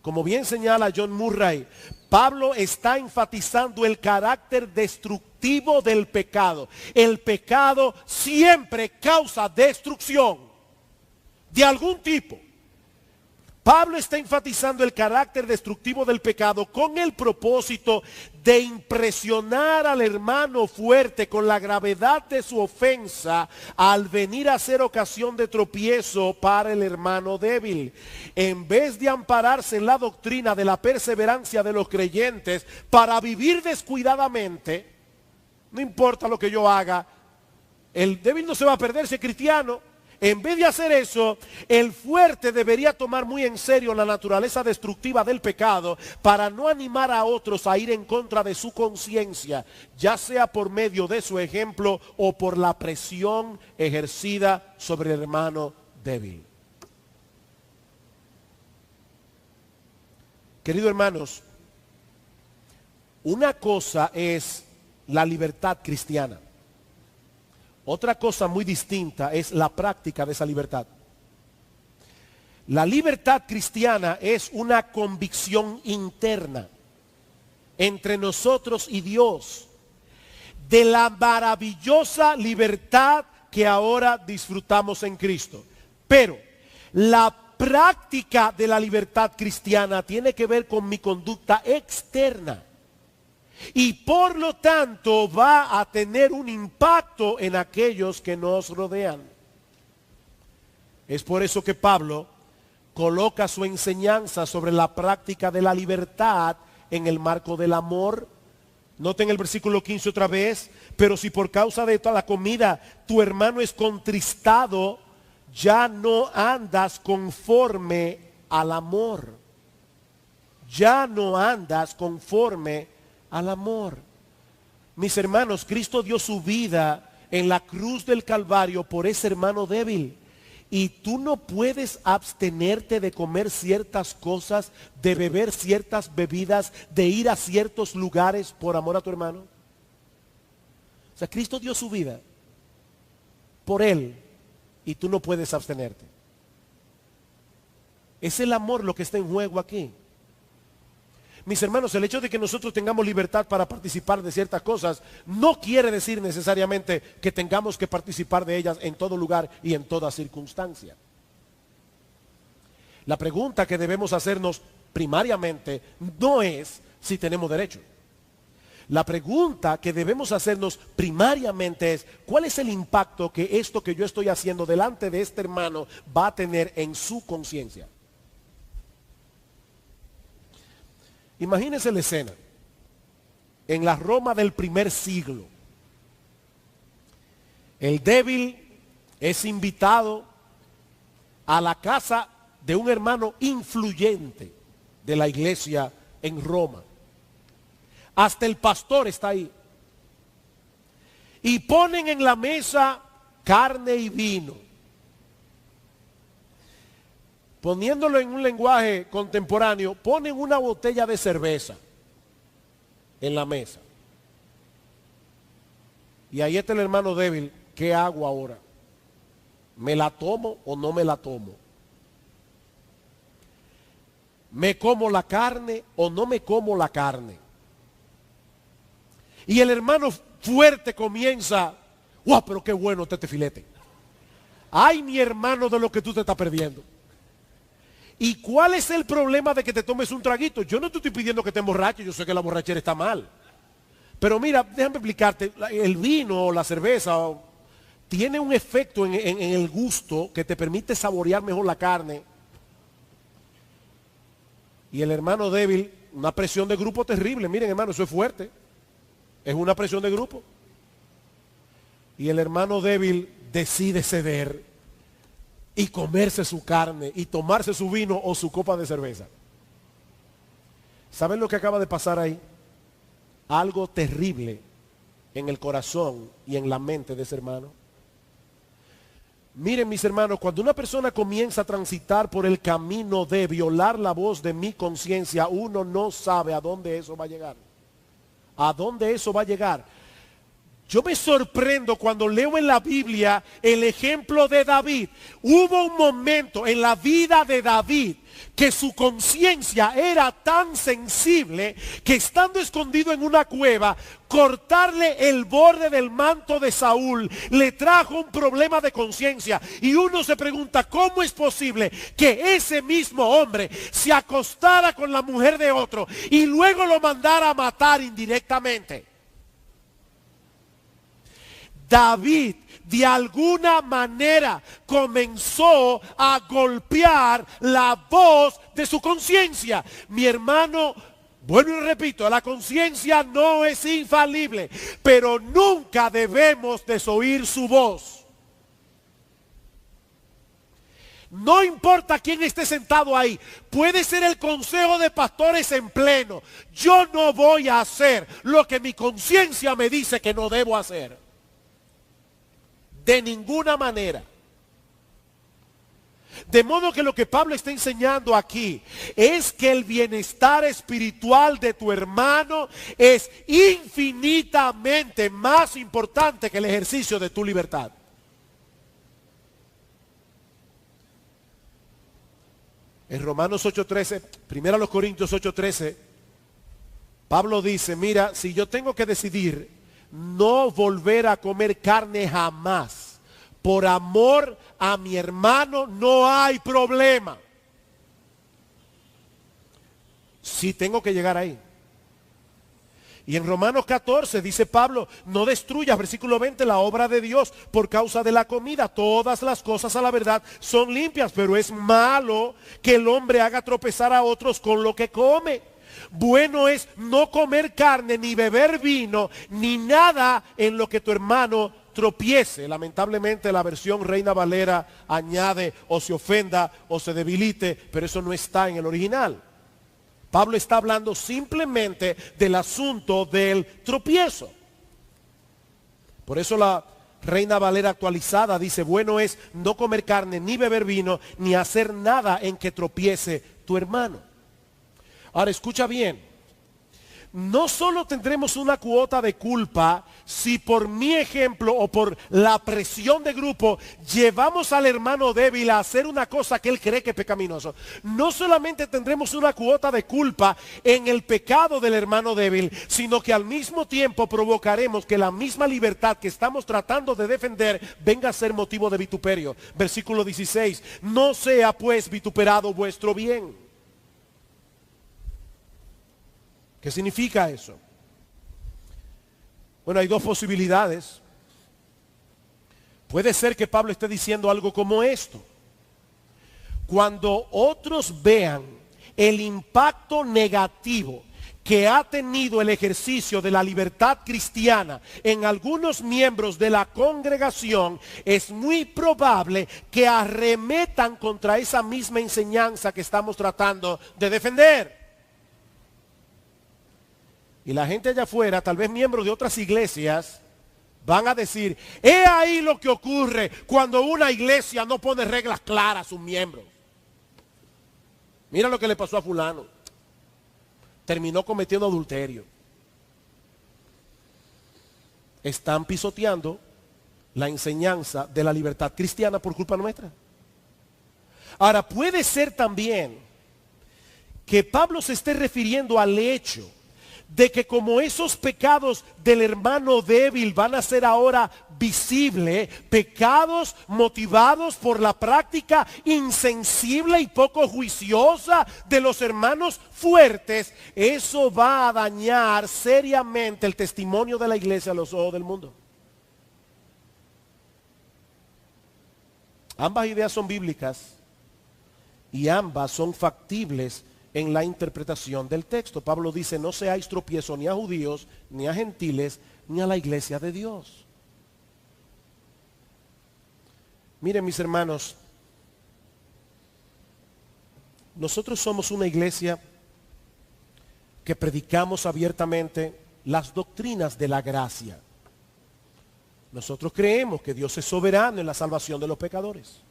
Como bien señala John Murray, Pablo está enfatizando el carácter destructivo del pecado. El pecado siempre causa destrucción de algún tipo. Pablo está enfatizando el carácter destructivo del pecado con el propósito de impresionar al hermano fuerte con la gravedad de su ofensa al venir a ser ocasión de tropiezo para el hermano débil. En vez de ampararse en la doctrina de la perseverancia de los creyentes para vivir descuidadamente, no importa lo que yo haga, el débil no se va a perder si es cristiano. En vez de hacer eso, el fuerte debería tomar muy en serio la naturaleza destructiva del pecado para no animar a otros a ir en contra de su conciencia, ya sea por medio de su ejemplo o por la presión ejercida sobre el hermano débil. Queridos hermanos, una cosa es la libertad cristiana. Otra cosa muy distinta es la práctica de esa libertad. La libertad cristiana es una convicción interna entre nosotros y Dios de la maravillosa libertad que ahora disfrutamos en Cristo. Pero la práctica de la libertad cristiana tiene que ver con mi conducta externa. Y por lo tanto va a tener un impacto en aquellos que nos rodean. Es por eso que Pablo coloca su enseñanza sobre la práctica de la libertad en el marco del amor. Noten el versículo 15 otra vez. Pero si por causa de toda la comida tu hermano es contristado, ya no andas conforme al amor. Ya no andas conforme al amor. Mis hermanos, Cristo dio su vida en la cruz del Calvario por ese hermano débil. Y tú no puedes abstenerte de comer ciertas cosas, de beber ciertas bebidas, de ir a ciertos lugares por amor a tu hermano. O sea, Cristo dio su vida por él y tú no puedes abstenerte. Es el amor lo que está en juego aquí. Mis hermanos, el hecho de que nosotros tengamos libertad para participar de ciertas cosas no quiere decir necesariamente que tengamos que participar de ellas en todo lugar y en toda circunstancia. La pregunta que debemos hacernos primariamente no es si tenemos derecho. La pregunta que debemos hacernos primariamente es ¿cuál es el impacto que esto que yo estoy haciendo delante de este hermano va a tener en su conciencia? Imagínense la escena en la Roma del primer siglo. El débil es invitado a la casa de un hermano influyente de la iglesia en Roma. Hasta el pastor está ahí. Y ponen en la mesa carne y vino. Poniéndolo en un lenguaje contemporáneo, ponen una botella de cerveza en la mesa. Y ahí está el hermano débil. ¿Qué hago ahora? ¿Me la tomo o no me la tomo? ¿Me como la carne o no me como la carne? Y el hermano fuerte comienza, ¡guau, pero qué bueno está este filete! ¡Ay, mi hermano, de lo que tú te estás perdiendo! ¿Y cuál es el problema de que te tomes un traguito? Yo no te estoy pidiendo que te emborraches, yo sé que la borrachera está mal. Pero mira, déjame explicarte, el vino o la cerveza tiene un efecto en el gusto que te permite saborear mejor la carne. Y el hermano débil, una presión de grupo terrible. Miren, hermano, eso es fuerte. Es una presión de grupo. Y el hermano débil decide ceder y comerse su carne y tomarse su vino o su copa de cerveza. ¿Saben lo que acaba de pasar ahí? Algo terrible en el corazón y en la mente de ese hermano. Miren, mis hermanos, cuando una persona comienza a transitar por el camino de violar la voz de mi conciencia, uno no sabe a dónde eso va a llegar. ¿A dónde eso va a llegar? Yo me sorprendo cuando leo en la Biblia el ejemplo de David. Hubo un momento en la vida de David que su conciencia era tan sensible que estando escondido en una cueva, cortarle el borde del manto de Saúl le trajo un problema de conciencia. Y uno se pregunta, ¿cómo es posible que ese mismo hombre se acostara con la mujer de otro y luego lo mandara a matar indirectamente? David de alguna manera comenzó a golpear la voz de su conciencia. Mi hermano, vuelvo y repito, la conciencia no es infalible, pero nunca debemos desoír su voz. No importa quién esté sentado ahí, puede ser el consejo de pastores en pleno. Yo no voy a hacer lo que mi conciencia me dice que no debo hacer. De ninguna manera. De modo que lo que Pablo está enseñando aquí es que el bienestar espiritual de tu hermano es infinitamente más importante que el ejercicio de tu libertad. En Romanos 8:13, 1 Corintios 8:13, Pablo dice, mira, si yo tengo que decidir no volver a comer carne jamás, por amor a mi hermano, no hay problema. Sí tengo que llegar ahí. Y en Romanos 14 dice Pablo, no destruyas, versículo 20, la obra de Dios por causa de la comida. Todas las cosas a la verdad son limpias, pero es malo que el hombre haga tropezar a otros con lo que come. Bueno es no comer carne, ni beber vino, ni nada en lo que tu hermano tropiece. Lamentablemente la versión Reina Valera añade o se ofenda o se debilite, pero eso no está en el original. Pablo está hablando simplemente del asunto del tropiezo. Por eso la Reina Valera actualizada dice, bueno es no comer carne, ni beber vino, ni hacer nada en que tropiece tu hermano. Ahora escucha bien. No solo tendremos una cuota de culpa si por mi ejemplo o por la presión de grupo llevamos al hermano débil a hacer una cosa que él cree que es pecaminoso. No solamente tendremos una cuota de culpa en el pecado del hermano débil, sino que al mismo tiempo provocaremos que la misma libertad que estamos tratando de defender venga a ser motivo de vituperio. Versículo 16, no sea pues vituperado vuestro bien. ¿Qué significa eso? Bueno, hay dos posibilidades. Puede ser que Pablo esté diciendo algo como esto. Cuando otros vean el impacto negativo que ha tenido el ejercicio de la libertad cristiana en algunos miembros de la congregación, es muy probable que arremetan contra esa misma enseñanza que estamos tratando de defender. Y la gente allá afuera, tal vez miembros de otras iglesias, van a decir, he ahí lo que ocurre cuando una iglesia no pone reglas claras a sus miembros. Mira lo que le pasó a fulano. Terminó cometiendo adulterio. Están pisoteando la enseñanza de la libertad cristiana por culpa nuestra. Ahora, puede ser también que Pablo se esté refiriendo al hecho de que como esos pecados del hermano débil van a ser ahora visibles, pecados motivados por la práctica insensible y poco juiciosa de los hermanos fuertes, eso va a dañar seriamente el testimonio de la iglesia a los ojos del mundo. Ambas ideas son bíblicas y ambas son factibles en la interpretación del texto. Pablo dice, no seáis tropiezo ni a judíos, ni a gentiles, ni a la iglesia de Dios. Miren mis hermanos, nosotros somos una iglesia que predicamos abiertamente las doctrinas de la gracia. Nosotros creemos que Dios es soberano en la salvación de los pecadores.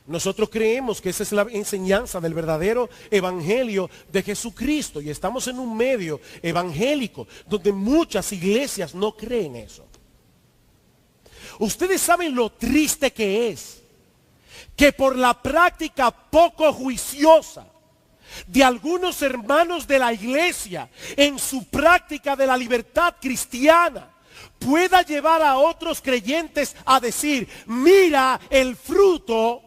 Nosotros creemos que esa es la enseñanza del verdadero evangelio de Jesucristo y estamos en un medio evangélico donde muchas iglesias no creen eso. Ustedes saben lo triste que es que por la práctica poco juiciosa de algunos hermanos de la iglesia en su práctica de la libertad cristiana pueda llevar a otros creyentes a decir, mira el fruto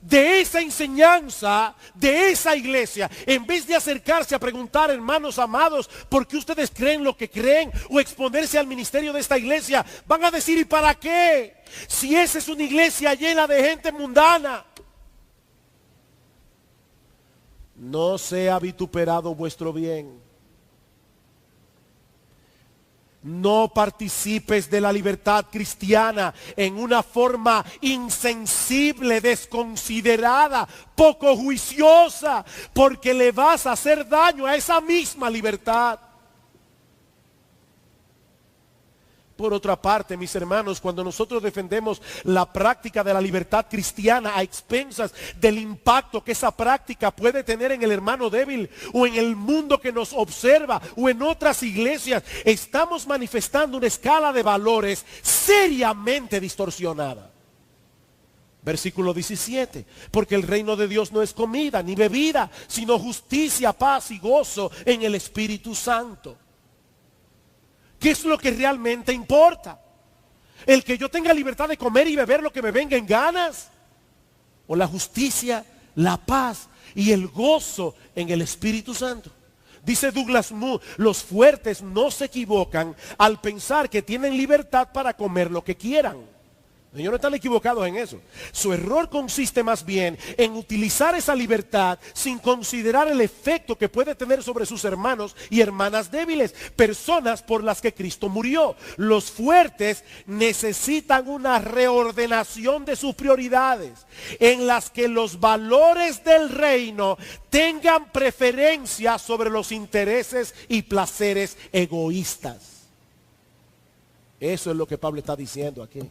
de esa enseñanza, de esa iglesia, en vez de acercarse a preguntar, hermanos amados, ¿por qué ustedes creen lo que creen? O exponerse al ministerio de esta iglesia, van a decir, ¿y para qué? Si esa es una iglesia llena de gente mundana. No sea vituperado vuestro bien. No participes de la libertad cristiana en una forma insensible, desconsiderada, poco juiciosa, porque le vas a hacer daño a esa misma libertad. Por otra parte, mis hermanos, cuando nosotros defendemos la práctica de la libertad cristiana a expensas del impacto que esa práctica puede tener en el hermano débil o en el mundo que nos observa o en otras iglesias, estamos manifestando una escala de valores seriamente distorsionada. Versículo 17, porque el reino de Dios no es comida ni bebida, sino justicia, paz y gozo en el Espíritu Santo. ¿Qué es lo que realmente importa? ¿El que yo tenga libertad de comer y beber lo que me venga en ganas? ¿O la justicia, la paz y el gozo en el Espíritu Santo? Dice Douglas Moo, los fuertes no se equivocan al pensar que tienen libertad para comer lo que quieran. Ellos no están equivocados en eso. Su error consiste más bien en utilizar esa libertad sin considerar el efecto que puede tener sobre sus hermanos y hermanas débiles, personas por las que Cristo murió. Los fuertes necesitan una reordenación de sus prioridades, en las que los valores del reino tengan preferencia sobre los intereses y placeres egoístas. Eso es lo que Pablo está diciendo aquí.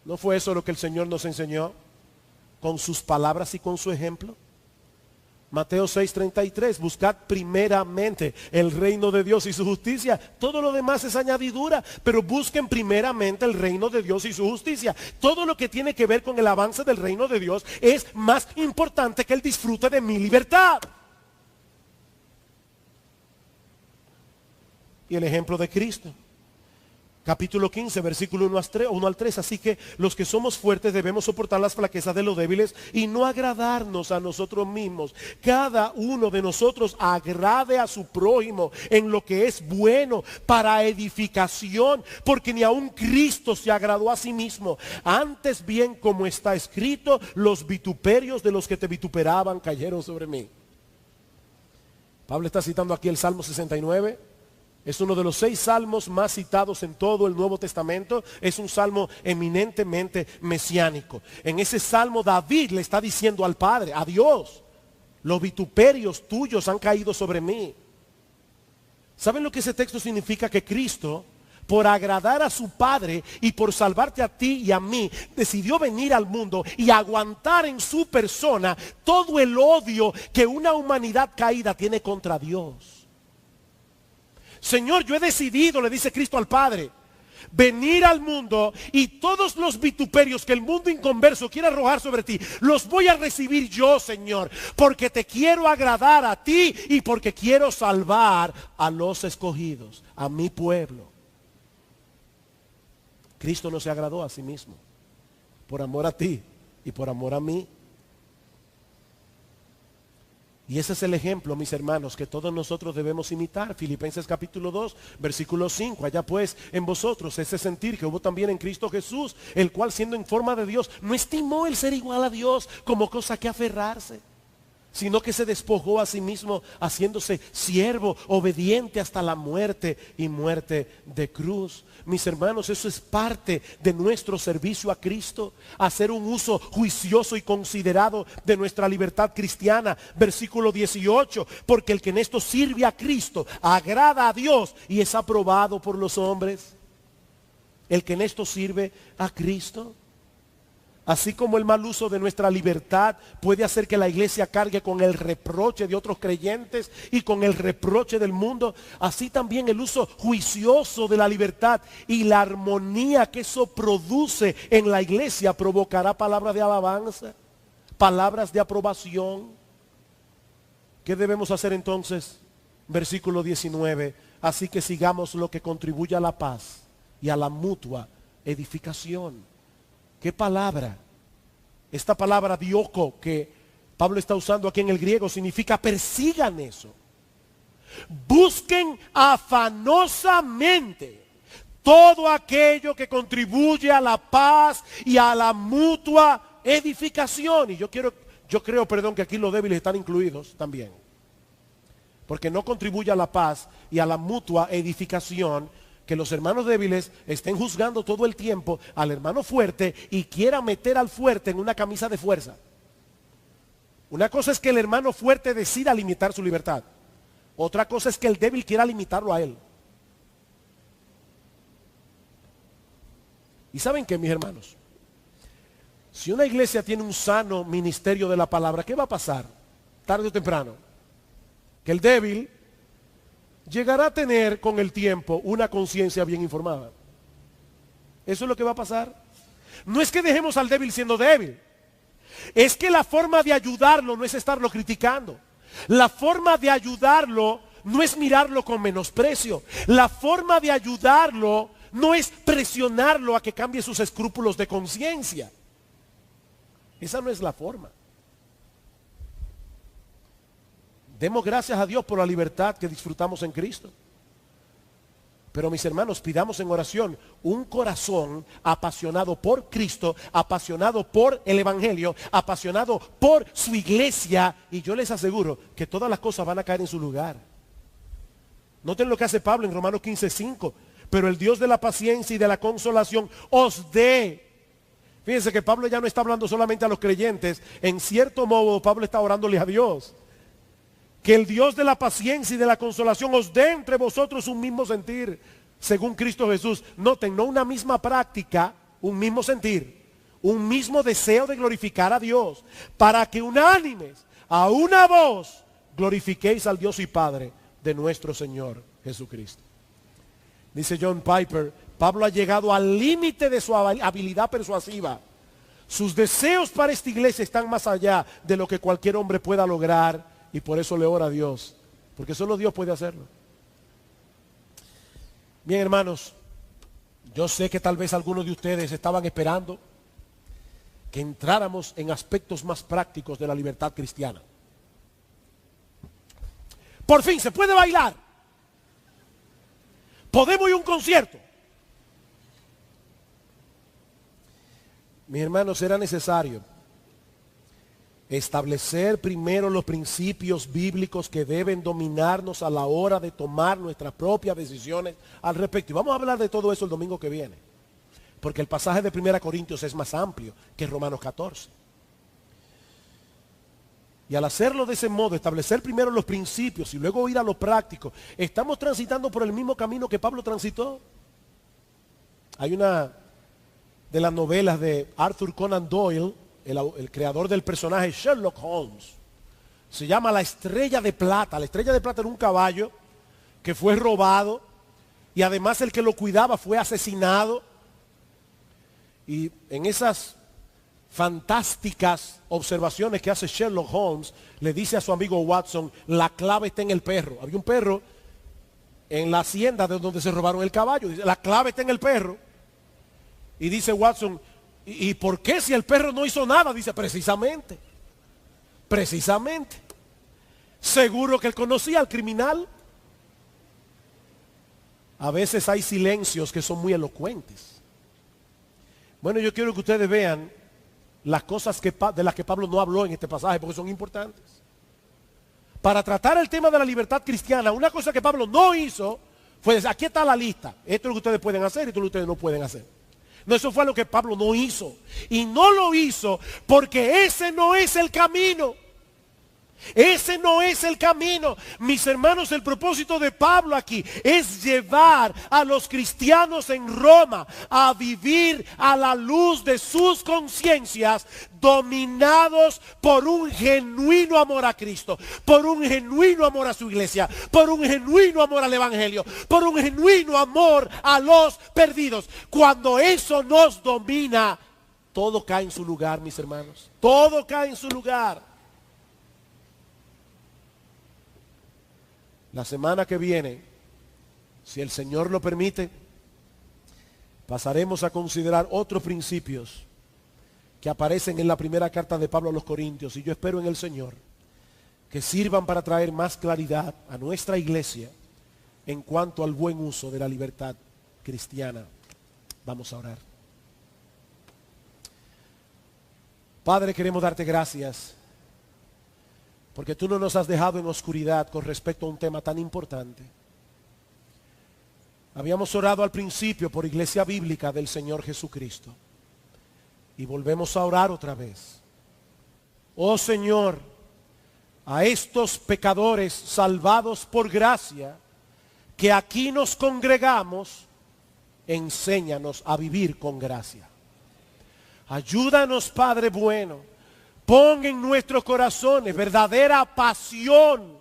¿No fue eso lo que el Señor nos enseñó con sus palabras y con su ejemplo? Mateo 6:33, buscad primeramente el reino de Dios y su justicia. Todo lo demás es añadidura, pero busquen primeramente el reino de Dios y su justicia. Todo lo que tiene que ver con el avance del reino de Dios es más importante que el disfrute de mi libertad. Y el ejemplo de Cristo. Capítulo 15, versículo 1 al 3. Así que los que somos fuertes debemos soportar las flaquezas de los débiles y no agradarnos a nosotros mismos. Cada uno de nosotros agrade a su prójimo en lo que es bueno para edificación, porque ni aun Cristo se agradó a sí mismo. Antes bien, como está escrito, los vituperios de los que te vituperaban cayeron sobre mí. Pablo está citando aquí el Salmo 69. Es uno de los 6 salmos más citados en todo el Nuevo Testamento. Es un salmo eminentemente mesiánico. En ese salmo David le está diciendo al Padre, a Dios, los vituperios tuyos han caído sobre mí. ¿Saben lo que ese texto significa? Que Cristo, por agradar a su Padre y por salvarte a ti y a mí, decidió venir al mundo y aguantar en su persona todo el odio que una humanidad caída tiene contra Dios. Señor, yo he decidido, le dice Cristo al Padre, venir al mundo y todos los vituperios que el mundo inconverso quiere arrojar sobre ti, los voy a recibir yo, Señor, porque te quiero agradar a ti y porque quiero salvar a los escogidos, a mi pueblo. Cristo no se agradó a sí mismo, por amor a ti y por amor a mí. Y ese es el ejemplo, mis hermanos, que todos nosotros debemos imitar. Filipenses capítulo 2, versículo 5. Allá pues en vosotros ese sentir que hubo también en Cristo Jesús, el cual siendo en forma de Dios, no estimó el ser igual a Dios como cosa que aferrarse, sino que se despojó a sí mismo, haciéndose siervo, obediente hasta la muerte y muerte de cruz. Mis hermanos, eso es parte de nuestro servicio a Cristo, hacer un uso juicioso y considerado de nuestra libertad cristiana. Versículo 18, porque el que en esto sirve a Cristo agrada a Dios y es aprobado por los hombres. El que en esto sirve a Cristo. Así como el mal uso de nuestra libertad puede hacer que la iglesia cargue con el reproche de otros creyentes y con el reproche del mundo, así también el uso juicioso de la libertad y la armonía que eso produce en la iglesia provocará palabras de alabanza, palabras de aprobación. ¿Qué debemos hacer entonces? Versículo 19. Así que sigamos lo que contribuye a la paz y a la mutua edificación. ¿Qué palabra? Esta palabra dioko que Pablo está usando aquí en el griego significa persigan eso. Busquen afanosamente todo aquello que contribuye a la paz y a la mutua edificación. Y yo creo, que aquí los débiles están incluidos también. Porque no contribuye a la paz y a la mutua edificación que los hermanos débiles estén juzgando todo el tiempo al hermano fuerte y quiera meter al fuerte en una camisa de fuerza. Una cosa es que el hermano fuerte decida limitar su libertad. Otra cosa es que el débil quiera limitarlo a él. ¿Y saben qué, mis hermanos? Si una iglesia tiene un sano ministerio de la palabra, ¿qué va a pasar? Tarde o temprano. Que el débil llegará a tener con el tiempo una conciencia bien informada. Eso es lo que va a pasar. No es que dejemos al débil siendo débil. Es que la forma de ayudarlo no es estarlo criticando. La forma de ayudarlo no es mirarlo con menosprecio. La forma de ayudarlo no es presionarlo a que cambie sus escrúpulos de conciencia. Esa no es la forma. Demos gracias a Dios por la libertad que disfrutamos en Cristo. Pero mis hermanos, pidamos en oración un corazón apasionado por Cristo, apasionado por el Evangelio, apasionado por su iglesia. Y yo les aseguro que todas las cosas van a caer en su lugar. Noten lo que hace Pablo en Romanos 15:5. Pero el Dios de la paciencia y de la consolación os dé. Fíjense que Pablo ya no está hablando solamente a los creyentes. En cierto modo, Pablo está orándole a Dios. Que el Dios de la paciencia y de la consolación os dé entre vosotros un mismo sentir, según Cristo Jesús. Noten, no una misma práctica, un mismo sentir, un mismo deseo de glorificar a Dios, para que unánimes, a una voz, glorifiquéis al Dios y Padre de nuestro Señor Jesucristo. Dice John Piper, Pablo ha llegado al límite de su habilidad persuasiva. Sus deseos para esta iglesia están más allá de lo que cualquier hombre pueda lograr. Y por eso le ora a Dios, porque solo Dios puede hacerlo. Bien, hermanos, yo sé que tal vez algunos de ustedes estaban esperando que entráramos en aspectos más prácticos de la libertad cristiana. Por fin, se puede bailar. Podemos ir a un concierto. Mis hermanos, era necesario establecer primero los principios bíblicos que deben dominarnos a la hora de tomar nuestras propias decisiones al respecto. Y vamos a hablar de todo eso el domingo que viene. Porque el pasaje de 1 Corintios es más amplio que Romanos 14. Y al hacerlo de ese modo, establecer primero los principios y luego ir a lo práctico, estamos transitando por el mismo camino que Pablo transitó. Hay una de las novelas de Arthur Conan Doyle, el creador del personaje Sherlock Holmes. Se llama La Estrella de Plata. La Estrella de Plata era un caballo que fue robado y además el que lo cuidaba fue asesinado. Y en esas fantásticas observaciones que hace Sherlock Holmes, le dice a su amigo Watson, la clave está en el perro. Había un perro en la hacienda de donde se robaron el caballo. Dice, la clave está en el perro. Y dice Watson, ¿y por qué si el perro no hizo nada? Dice, precisamente. Seguro que él conocía al criminal. A veces hay silencios que son muy elocuentes. Bueno, yo quiero que ustedes vean las cosas de las que Pablo no habló en este pasaje, porque son importantes. Para tratar el tema de la libertad cristiana, una cosa que Pablo no hizo fue decir, aquí está la lista. Esto es lo que ustedes pueden hacer y esto es lo que ustedes no pueden hacer. No, eso fue lo que Pablo no hizo. Y no lo hizo porque ese no es el camino. Ese no es el camino. Mis hermanos, el propósito de Pablo aquí es llevar a los cristianos en Roma a vivir a la luz de sus conciencias, dominados por un genuino amor a Cristo, por un genuino amor a su iglesia, por un genuino amor al Evangelio, por un genuino amor a los perdidos. Cuando eso nos domina, todo cae en su lugar, mis hermanos. Todo cae en su lugar. La semana que viene, si el Señor lo permite, pasaremos a considerar otros principios que aparecen en la primera carta de Pablo a los Corintios. Y yo espero en el Señor que sirvan para traer más claridad a nuestra iglesia en cuanto al buen uso de la libertad cristiana. Vamos a orar. Padre, queremos darte gracias porque tú no nos has dejado en oscuridad con respecto a un tema tan importante. Habíamos orado al principio por Iglesia Bíblica del Señor Jesucristo. Y volvemos a orar otra vez. Oh Señor, a estos pecadores salvados por gracia, que aquí nos congregamos, enséñanos a vivir con gracia. Ayúdanos, Padre bueno. Pon en nuestros corazones verdadera pasión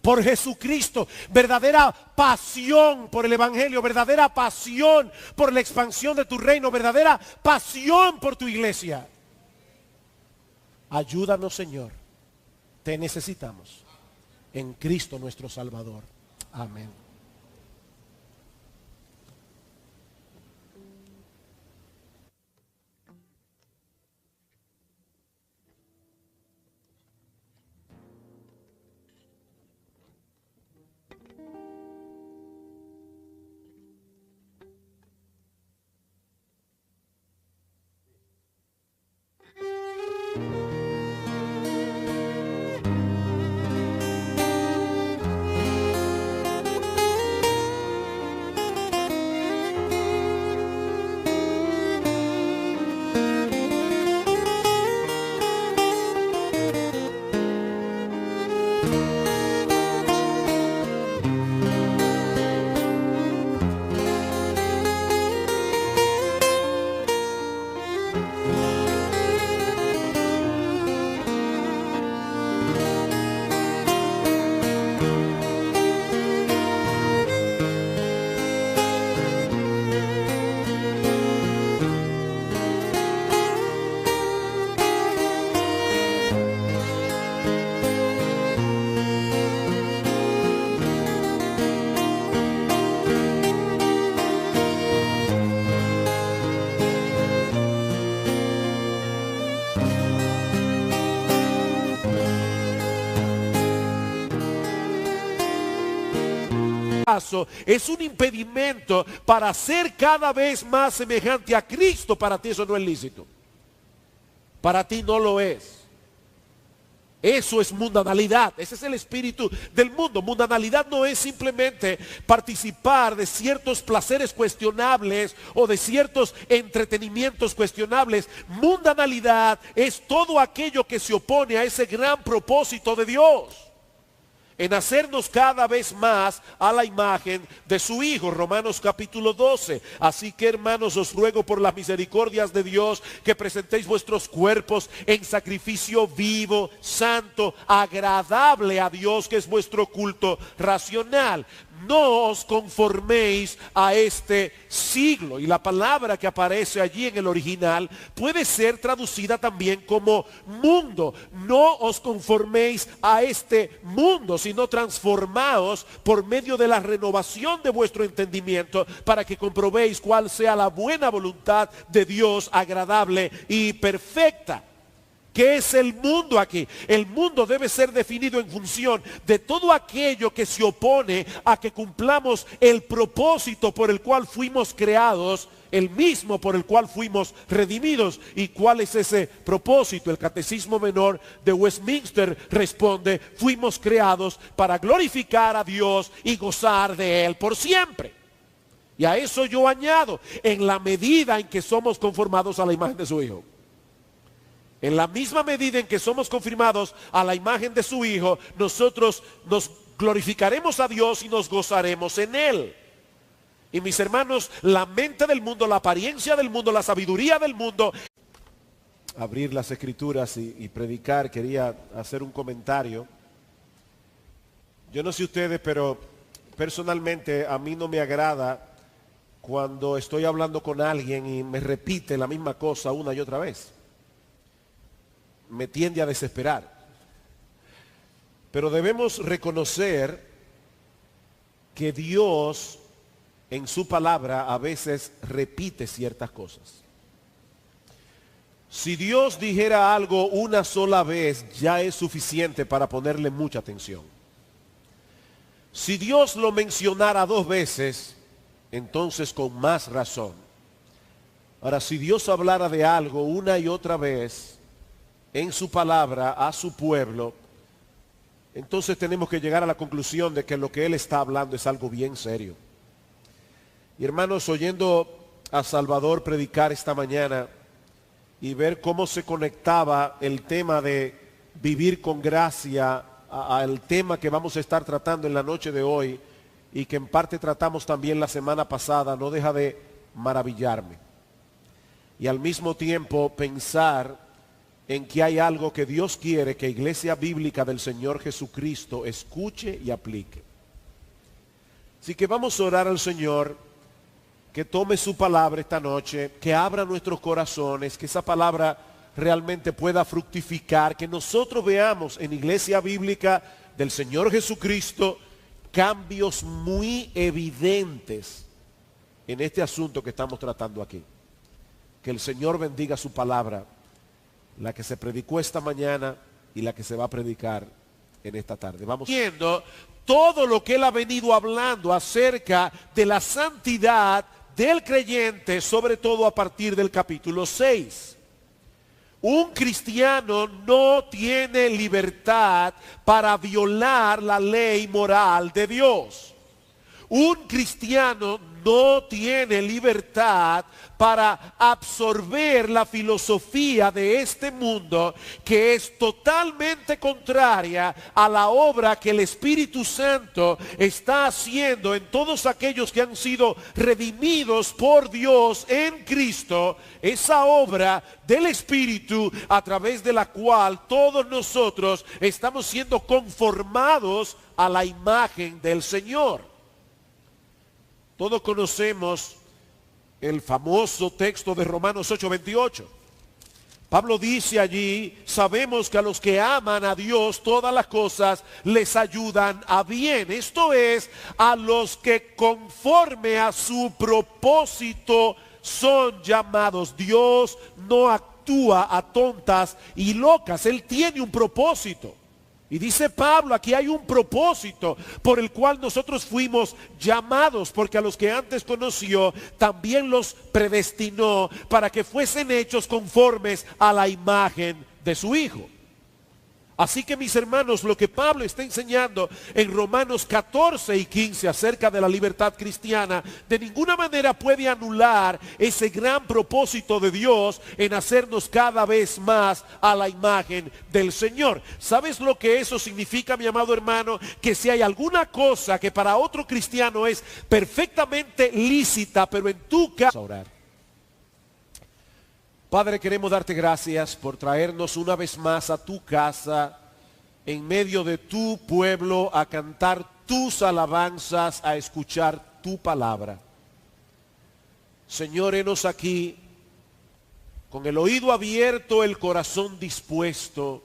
por Jesucristo, verdadera pasión por el Evangelio, verdadera pasión por la expansión de tu reino, verdadera pasión por tu iglesia. Ayúdanos, Señor. Te necesitamos. En Cristo nuestro Salvador. Amén. Es un impedimento para ser cada vez más semejante a Cristo. Para ti eso no es lícito. Para ti no lo es. Eso es mundanalidad. Ese es el espíritu del mundo. Mundanalidad no es simplemente participar de ciertos placeres cuestionables o de ciertos entretenimientos cuestionables. Mundanalidad es todo aquello que se opone a ese gran propósito de Dios, en hacernos cada vez más a la imagen de su Hijo. Romanos capítulo 12. Así que, hermanos, os ruego por las misericordias de Dios que presentéis vuestros cuerpos en sacrificio vivo, santo, agradable a Dios, que es vuestro culto racional. No os conforméis a este siglo. Y la palabra que aparece allí en el original puede ser traducida también como mundo. No os conforméis a este mundo, sino transformaos por medio de la renovación de vuestro entendimiento, para que comprobéis cuál sea la buena voluntad de Dios, agradable y perfecta. ¿Qué es el mundo aquí? El mundo debe ser definido en función de todo aquello que se opone a que cumplamos el propósito por el cual fuimos creados, el mismo por el cual fuimos redimidos. ¿Y cuál es ese propósito? El Catecismo Menor de Westminster responde: fuimos creados para glorificar a Dios y gozar de Él por siempre. Y a eso yo añado, en la medida en que somos conformados a la imagen de su Hijo. En la misma medida en que somos confirmados a la imagen de su Hijo, nosotros nos glorificaremos a Dios y nos gozaremos en Él. Y mis hermanos, la mente del mundo, la apariencia del mundo, la sabiduría del mundo. Abrir las escrituras y predicar, quería hacer un comentario. Yo no sé ustedes, pero personalmente a mí no me agrada cuando estoy hablando con alguien y me repite la misma cosa una y otra vez. Me tiende a desesperar. Pero debemos reconocer que Dios en su palabra a veces repite ciertas cosas. Si Dios dijera algo una sola vez, ya es suficiente para ponerle mucha atención. Si Dios lo mencionara 2 veces, entonces con más razón. Ahora, si Dios hablara de algo una y otra vez en su palabra a su pueblo, entonces tenemos que llegar a la conclusión de que lo que Él está hablando es algo bien serio. Y hermanos, oyendo a Salvador predicar esta mañana y ver cómo se conectaba el tema de vivir con gracia al tema que vamos a estar tratando en la noche de hoy, y que en parte tratamos también la semana pasada, no deja de maravillarme. Y al mismo tiempo pensar en que hay algo que Dios quiere que Iglesia Bíblica del Señor Jesucristo escuche y aplique. Así que vamos a orar al Señor que tome su palabra esta noche, que abra nuestros corazones, que esa palabra realmente pueda fructificar, que nosotros veamos en Iglesia Bíblica del Señor Jesucristo cambios muy evidentes en este asunto que estamos tratando aquí. Que el Señor bendiga su palabra, la que se predicó esta mañana y la que se va a predicar en esta tarde. Vamos viendo todo lo que Él ha venido hablando acerca de la santidad del creyente, sobre todo a partir del capítulo 6. Un cristiano no tiene libertad para violar la ley moral de Dios. Un cristiano no tiene libertad para absorber la filosofía de este mundo, que es totalmente contraria a la obra que el Espíritu Santo está haciendo en todos aquellos que han sido redimidos por Dios en Cristo. Esa obra del Espíritu a través de la cual todos nosotros estamos siendo conformados a la imagen del Señor. Todos conocemos el famoso texto de Romanos 8:28. Pablo dice allí: sabemos que a los que aman a Dios todas las cosas les ayudan a bien. Esto es, a los que conforme a su propósito son llamados. Dios no actúa a tontas y locas. Él tiene un propósito. Y dice Pablo, aquí hay un propósito por el cual nosotros fuimos llamados, porque a los que antes conoció también los predestinó para que fuesen hechos conformes a la imagen de su Hijo. Así que, mis hermanos, lo que Pablo está enseñando en Romanos 14 y 15 acerca de la libertad cristiana, de ninguna manera puede anular ese gran propósito de Dios en hacernos cada vez más a la imagen del Señor. ¿Sabes lo que eso significa, mi amado hermano? Que si hay alguna cosa que para otro cristiano es perfectamente lícita, pero en tu caso, orar. Padre, queremos darte gracias por traernos una vez más a tu casa, en medio de tu pueblo, a cantar tus alabanzas, a escuchar tu palabra. Señor, henos aquí, con el oído abierto, el corazón dispuesto.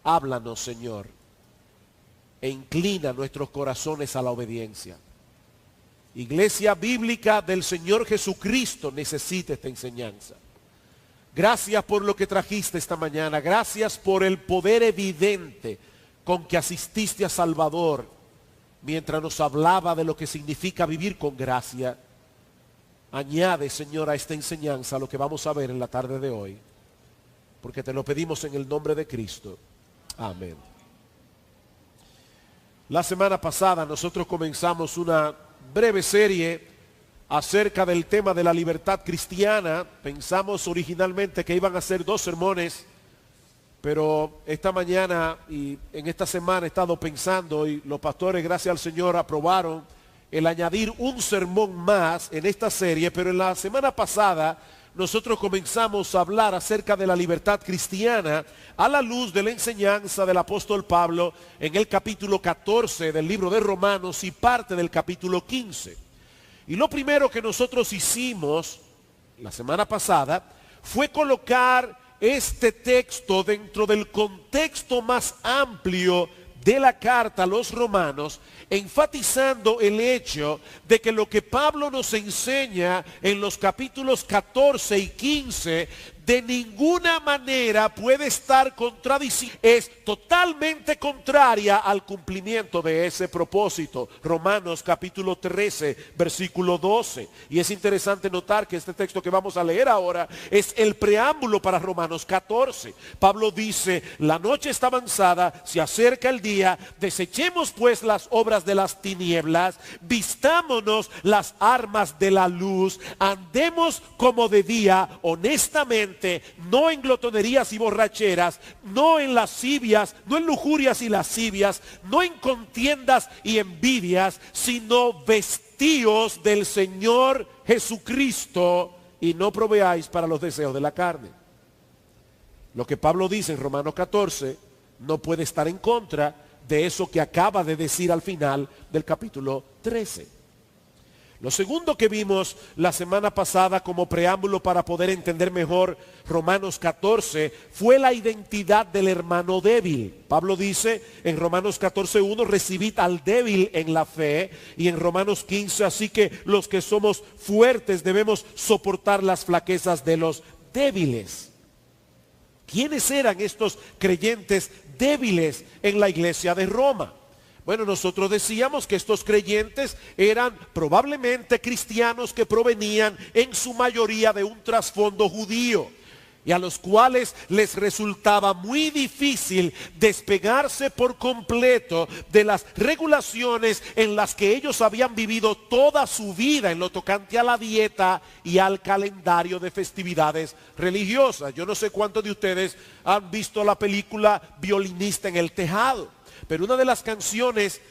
Háblanos, Señor, e inclina nuestros corazones a la obediencia. Iglesia Bíblica del Señor Jesucristo necesita esta enseñanza. Gracias por lo que trajiste esta mañana. Gracias por el poder evidente con que asististe a Salvador mientras nos hablaba de lo que significa vivir con gracia. Añade, Señor, a esta enseñanza lo que vamos a ver en la tarde de hoy, porque te lo pedimos en el nombre de Cristo. Amén. La semana pasada nosotros comenzamos una breve serie acerca del tema de la libertad cristiana. Pensamos originalmente que iban a ser 2 sermones, pero esta mañana y en esta semana he estado pensando, y los pastores, gracias al Señor, aprobaron el añadir un sermón más en esta serie. Pero en la semana pasada nosotros comenzamos a hablar acerca de la libertad cristiana a la luz de la enseñanza del apóstol Pablo en el capítulo 14 del libro de Romanos y parte del capítulo 15. Y lo primero que nosotros hicimos la semana pasada fue colocar este texto dentro del contexto más amplio de la carta a los romanos, enfatizando el hecho de que lo que Pablo nos enseña en los capítulos 14 y 15 de ninguna manera puede estar contradiciendo, es totalmente contraria al cumplimiento de ese propósito. Romanos capítulo 13, versículo 12. Y es interesante notar que este texto que vamos a leer ahora es el preámbulo para Romanos 14. Pablo dice: la noche está avanzada, se acerca el día, desechemos pues las obras de las tinieblas, vistámonos las armas de la luz, andemos como de día, honestamente, creyente, no en glotonerías y borracheras, no en lascivias, no en lujurias y lascivias, no en contiendas y envidias, sino vestíos del Señor Jesucristo y no proveáis para los deseos de la carne. Lo que Pablo dice en Romanos 14 no puede estar en contra de eso que acaba de decir al final del capítulo 13. Lo segundo que vimos la semana pasada como preámbulo para poder entender mejor Romanos 14 fue la identidad del hermano débil. Pablo dice en Romanos 14:1, recibid al débil en la fe, y en Romanos 15, así que los que somos fuertes debemos soportar las flaquezas de los débiles. ¿Quiénes eran estos creyentes débiles en la iglesia de Roma? Bueno, nosotros decíamos que estos creyentes eran probablemente cristianos que provenían en su mayoría de un trasfondo judío y a los cuales les resultaba muy difícil despegarse por completo de las regulaciones en las que ellos habían vivido toda su vida en lo tocante a la dieta y al calendario de festividades religiosas. Yo no sé cuántos de ustedes han visto la película Violinista en el Tejado, pero una de las canciones